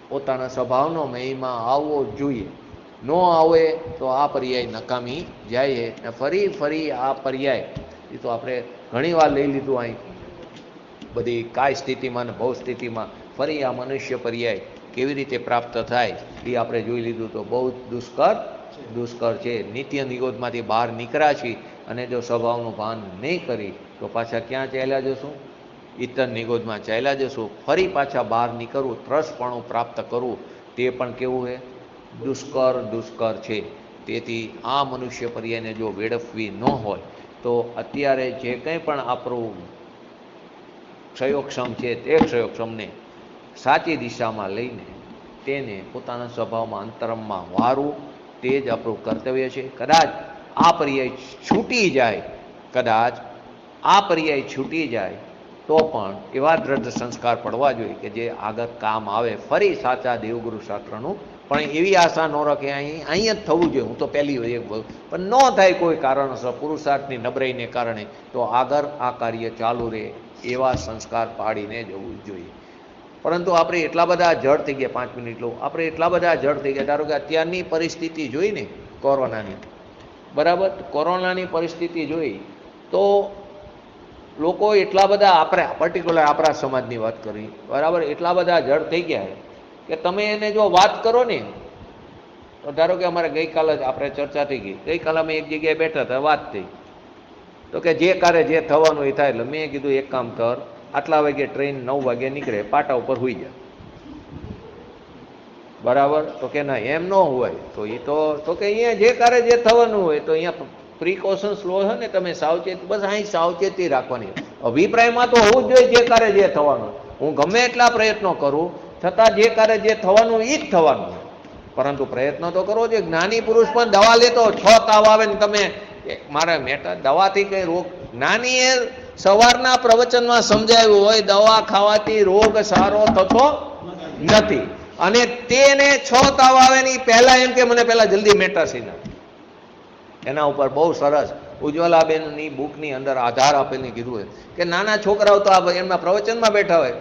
પોતાના સ્વભાવનો મહિમા આવવો જોઈએ. ન આવે તો આ પર્યાય નકામી જાય. ને ફરી આ પર્યાય એ તો આપણે ઘણી વાર લઈ લીધું અહીં બધી કાય સ્થિતિમાં ને ભવ સ્થિતિમાં. ફરી આ મનુષ્ય પર્યાય કેવી રીતે પ્રાપ્ત થાય એ આપણે જોઈ લીધું. તો બહુ દુષ્કર છે. નિત્ય નિગોદમાંથી બહાર નીકળ્યા છીએ, અને જો સ્વભાવનું ભાન નહીં કરી તો પાછા ક્યાં ચાલ્યા જશું? ઇતર નિગોદમાં ચાલ્યા જશું. ફરી પાછા બહાર નીકળવું, ત્રસપણું પ્રાપ્ત કરવું, તે પણ કેવું છે? દુષ્કર છે. તેથી આ મનુષ્ય પર્યાયને જો વેડફવી ન હોય તો અત્યારે જે કંઈ પણ આપણું ક્ષયોક્ષમ છે તે ક્ષયોક્ષમને સાચી દિશામાં લઈને તેને પોતાના સ્વભાવમાં અંતરમમાં વારવું તે જ આપણું કર્તવ્ય છે. કદાચ આ પર્યાય છૂટી જાય, કદાચ આ પર્યાય છૂટી જાય તો પણ એવા દ્રઢ સંસ્કાર પડવા જોઈએ કે જે આગળ કામ આવે ફરી સાચા દેવગુરુ શાસ્ત્રનું. પણ એવી આશા ન રાખે અહીં જ થવું જોઈએ. હું તો પહેલી એક બોલું, પણ ન થાય કોઈ કારણસર પુરુષાર્થની નબળાઈને કારણે, તો આગળ આ કાર્ય ચાલુ રહે એવા સંસ્કાર પાડીને જવું જોઈએ. પરંતુ આપણે એટલા બધા જડ થઈ ગયા, 5 મિનિટ લો, આપણે એટલા બધા જડ થઈ ગયા. ધારો કે અત્યારની પરિસ્થિતિ જોઈને કોરોનાની, બરાબર, કોરોનાની પરિસ્થિતિ જોઈ તો લોકો એટલા બધા, આપણે પર્ટિક્યુલર આપણા સમાજની વાત કરી, બરાબર, એટલા બધા જડ થઈ ગયા કે તમે એને જો વાત કરો ને, તો ધારો કે અમારે ગઈકાલે જ આપણે ચર્ચા થઈ ગઈ, ગઈકાલે અમે એક જગ્યાએ બેઠા હતા, વાત થઈ તો કે જે કારે જે થવાનું એ થાય. એટલે મેં કીધું એક કામ કર, આટલા વાગે ટ્રેન 9 વાગે નીકળે, પાટા ઉપર હોઈ જાય, બરાબર. તો કે ના એમ ન હોય, તો એ તો કે અહીંયા જે કારે જે થવાનું હોય તો અહીંયા પ્રિકોશન્સ લો છે ને તમે, સાવચેતી, બસ અહીં સાવચેતી રાખવાની. અભિપ્રાયમાં તો હોવું જ જોઈએ જે કારે જે થવાનું. હું ગમે એટલા પ્રયત્નો કરું છતાં જે કારે જે થવાનું એ જ થવાનું, પરંતુ પ્રયત્ન તો કરવો જોઈએ. જ્ઞાની પુરુષ પણ દવા લેતો, 6 તાવ આવે ને તમે મારે મેટા દવાથી કઈ રોગ, જ્ઞાની એ સવારના પ્રવચનમાં સમજાવ્યું હોય દવા ખાવાથી રોગ સારો થતો નથી, અને તેને 6 તાવ આવે ને પહેલા એમ કે મને પહેલા જલ્દી મેટાસીના. એના ઉપર બહુ સરસ ઉજ્જવલાબેનની બુકની અંદર આધાર આપીને કીધું હોય કે નાના છોકરાઓ તો આ એમના પ્રવચનમાં બેઠા હોય,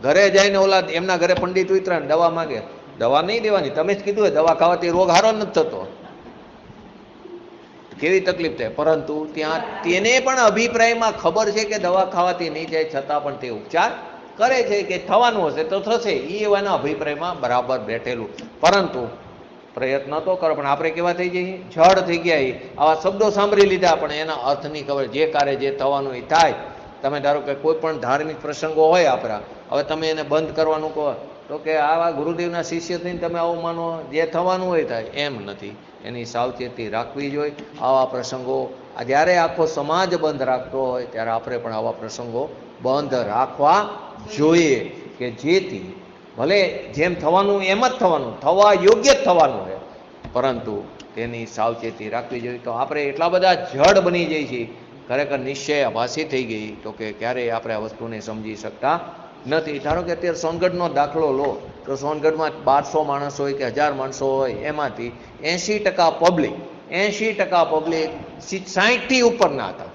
ઘરે જઈને ઓલા એમના ઘરે પંડિત ઉતરા દવા માંગે, દવા નહીં દેવાની, તમે જ કીધું હોય દવા ખાવાથી રોગ હારો નથી થતો, કેવી તકલીફ થાય. પરંતુ ત્યાં તેને પણ અભિપ્રાયમાં ખબર છે કે દવા ખાવાથી નહીં જાય, છતાં પણ તે ઉપચાર કરે છે કે થવાનું હશે તો થશે, એ એવાના અભિપ્રાયમાં બરાબર બેઠેલું. પરંતુ પ્રયત્ન તો કરો, પણ આપણે કેવા થઈ જઈએ, જડ થઈ ગયા. આવા શબ્દો સાંભળી લીધા પણ એના અર્થની ખબર, જે કારે જે થવાનું એ થાય. તમે ધારો કે કોઈ પણ ધાર્મિક પ્રસંગો હોય આપણા, હવે તમે એને બંધ કરવાનું કહો તો કે આવા ગુરુદેવના શિષ્ય થઈને તમે આવું માનો, જે થવાનું હોય થાય, એમ નથી. એની સાવચેતી રાખવી જોઈએ. આવા પ્રસંગો જ્યારે આખો સમાજ બંધ રાખતો હોય ત્યારે આપણે પણ આવા પ્રસંગો બંધ રાખવા જોઈએ કે જેથી ભલે જેમ થવાનું એમ જ થવાનું, થવા યોગ્ય જ થવાનું છે, પરંતુ તેની સાવચેતી રાખવી જોઈએ. તો આપણે એટલા બધા જડ બની જઈએ છીએ, ખરેખર નિશ્ચય આભાસી થઈ ગઈ, તો કે ક્યારેય આપણે આ વસ્તુને સમજી શકતા નથી. ધારો કે અત્યારે સોનગઢનો દાખલો લો તો સોનગઢમાં 1200 માણસ હોય કે 1000 માણસો હોય, એમાંથી 80% પબ્લિક 60થી ઉપરના હતા,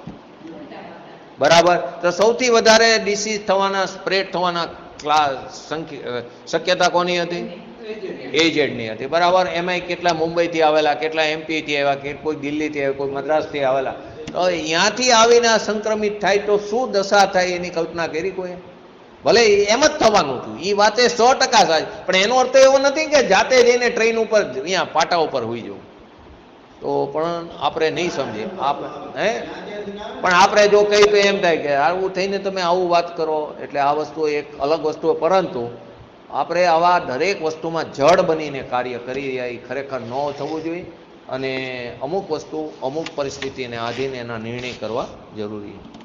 બરાબર. તો સૌથી વધારે ડિસીઝ થવાના, સ્પ્રેડ થવાના શક્યતા કોની હતી? એજેડની હતી, બરાબર. એમાંય કેટલા મુંબઈથી આવેલા, કેટલા એમપીથી આવ્યા, કે કોઈ દિલ્હીથી આવ્યા, કોઈ મદ્રાસથી આવેલા. તો અહીંયાથી આવીને સંક્રમિત થાય તો શું દશા થાય એની કલ્પના કરી કોઈ? ભલે એમ જ થવાનું હતું, એ વાતે 100% સાચી, પણ એનો અર્થ એવો નથી કે જાતે જઈને ટ્રેન ઉપર અહીંયા પાટા ઉપર હોઈ જવું. તો પણ આપણે નહીં સમજીએ પણ આપણે જો કહી તો એમ થાય કે આવું થઈને તમે આવું વાત કરો, એટલે આ વસ્તુ એક અલગ વસ્તુ. પરંતુ આપણે આવા દરેક વસ્તુમાં જડ બનીને કાર્ય કરી રહ્યા એ ખરેખર ન થવું જોઈએ, અને અમુક વસ્તુ અમુક પરિસ્થિતિને આધીન એના નિર્ણય કરવા જરૂરી છે.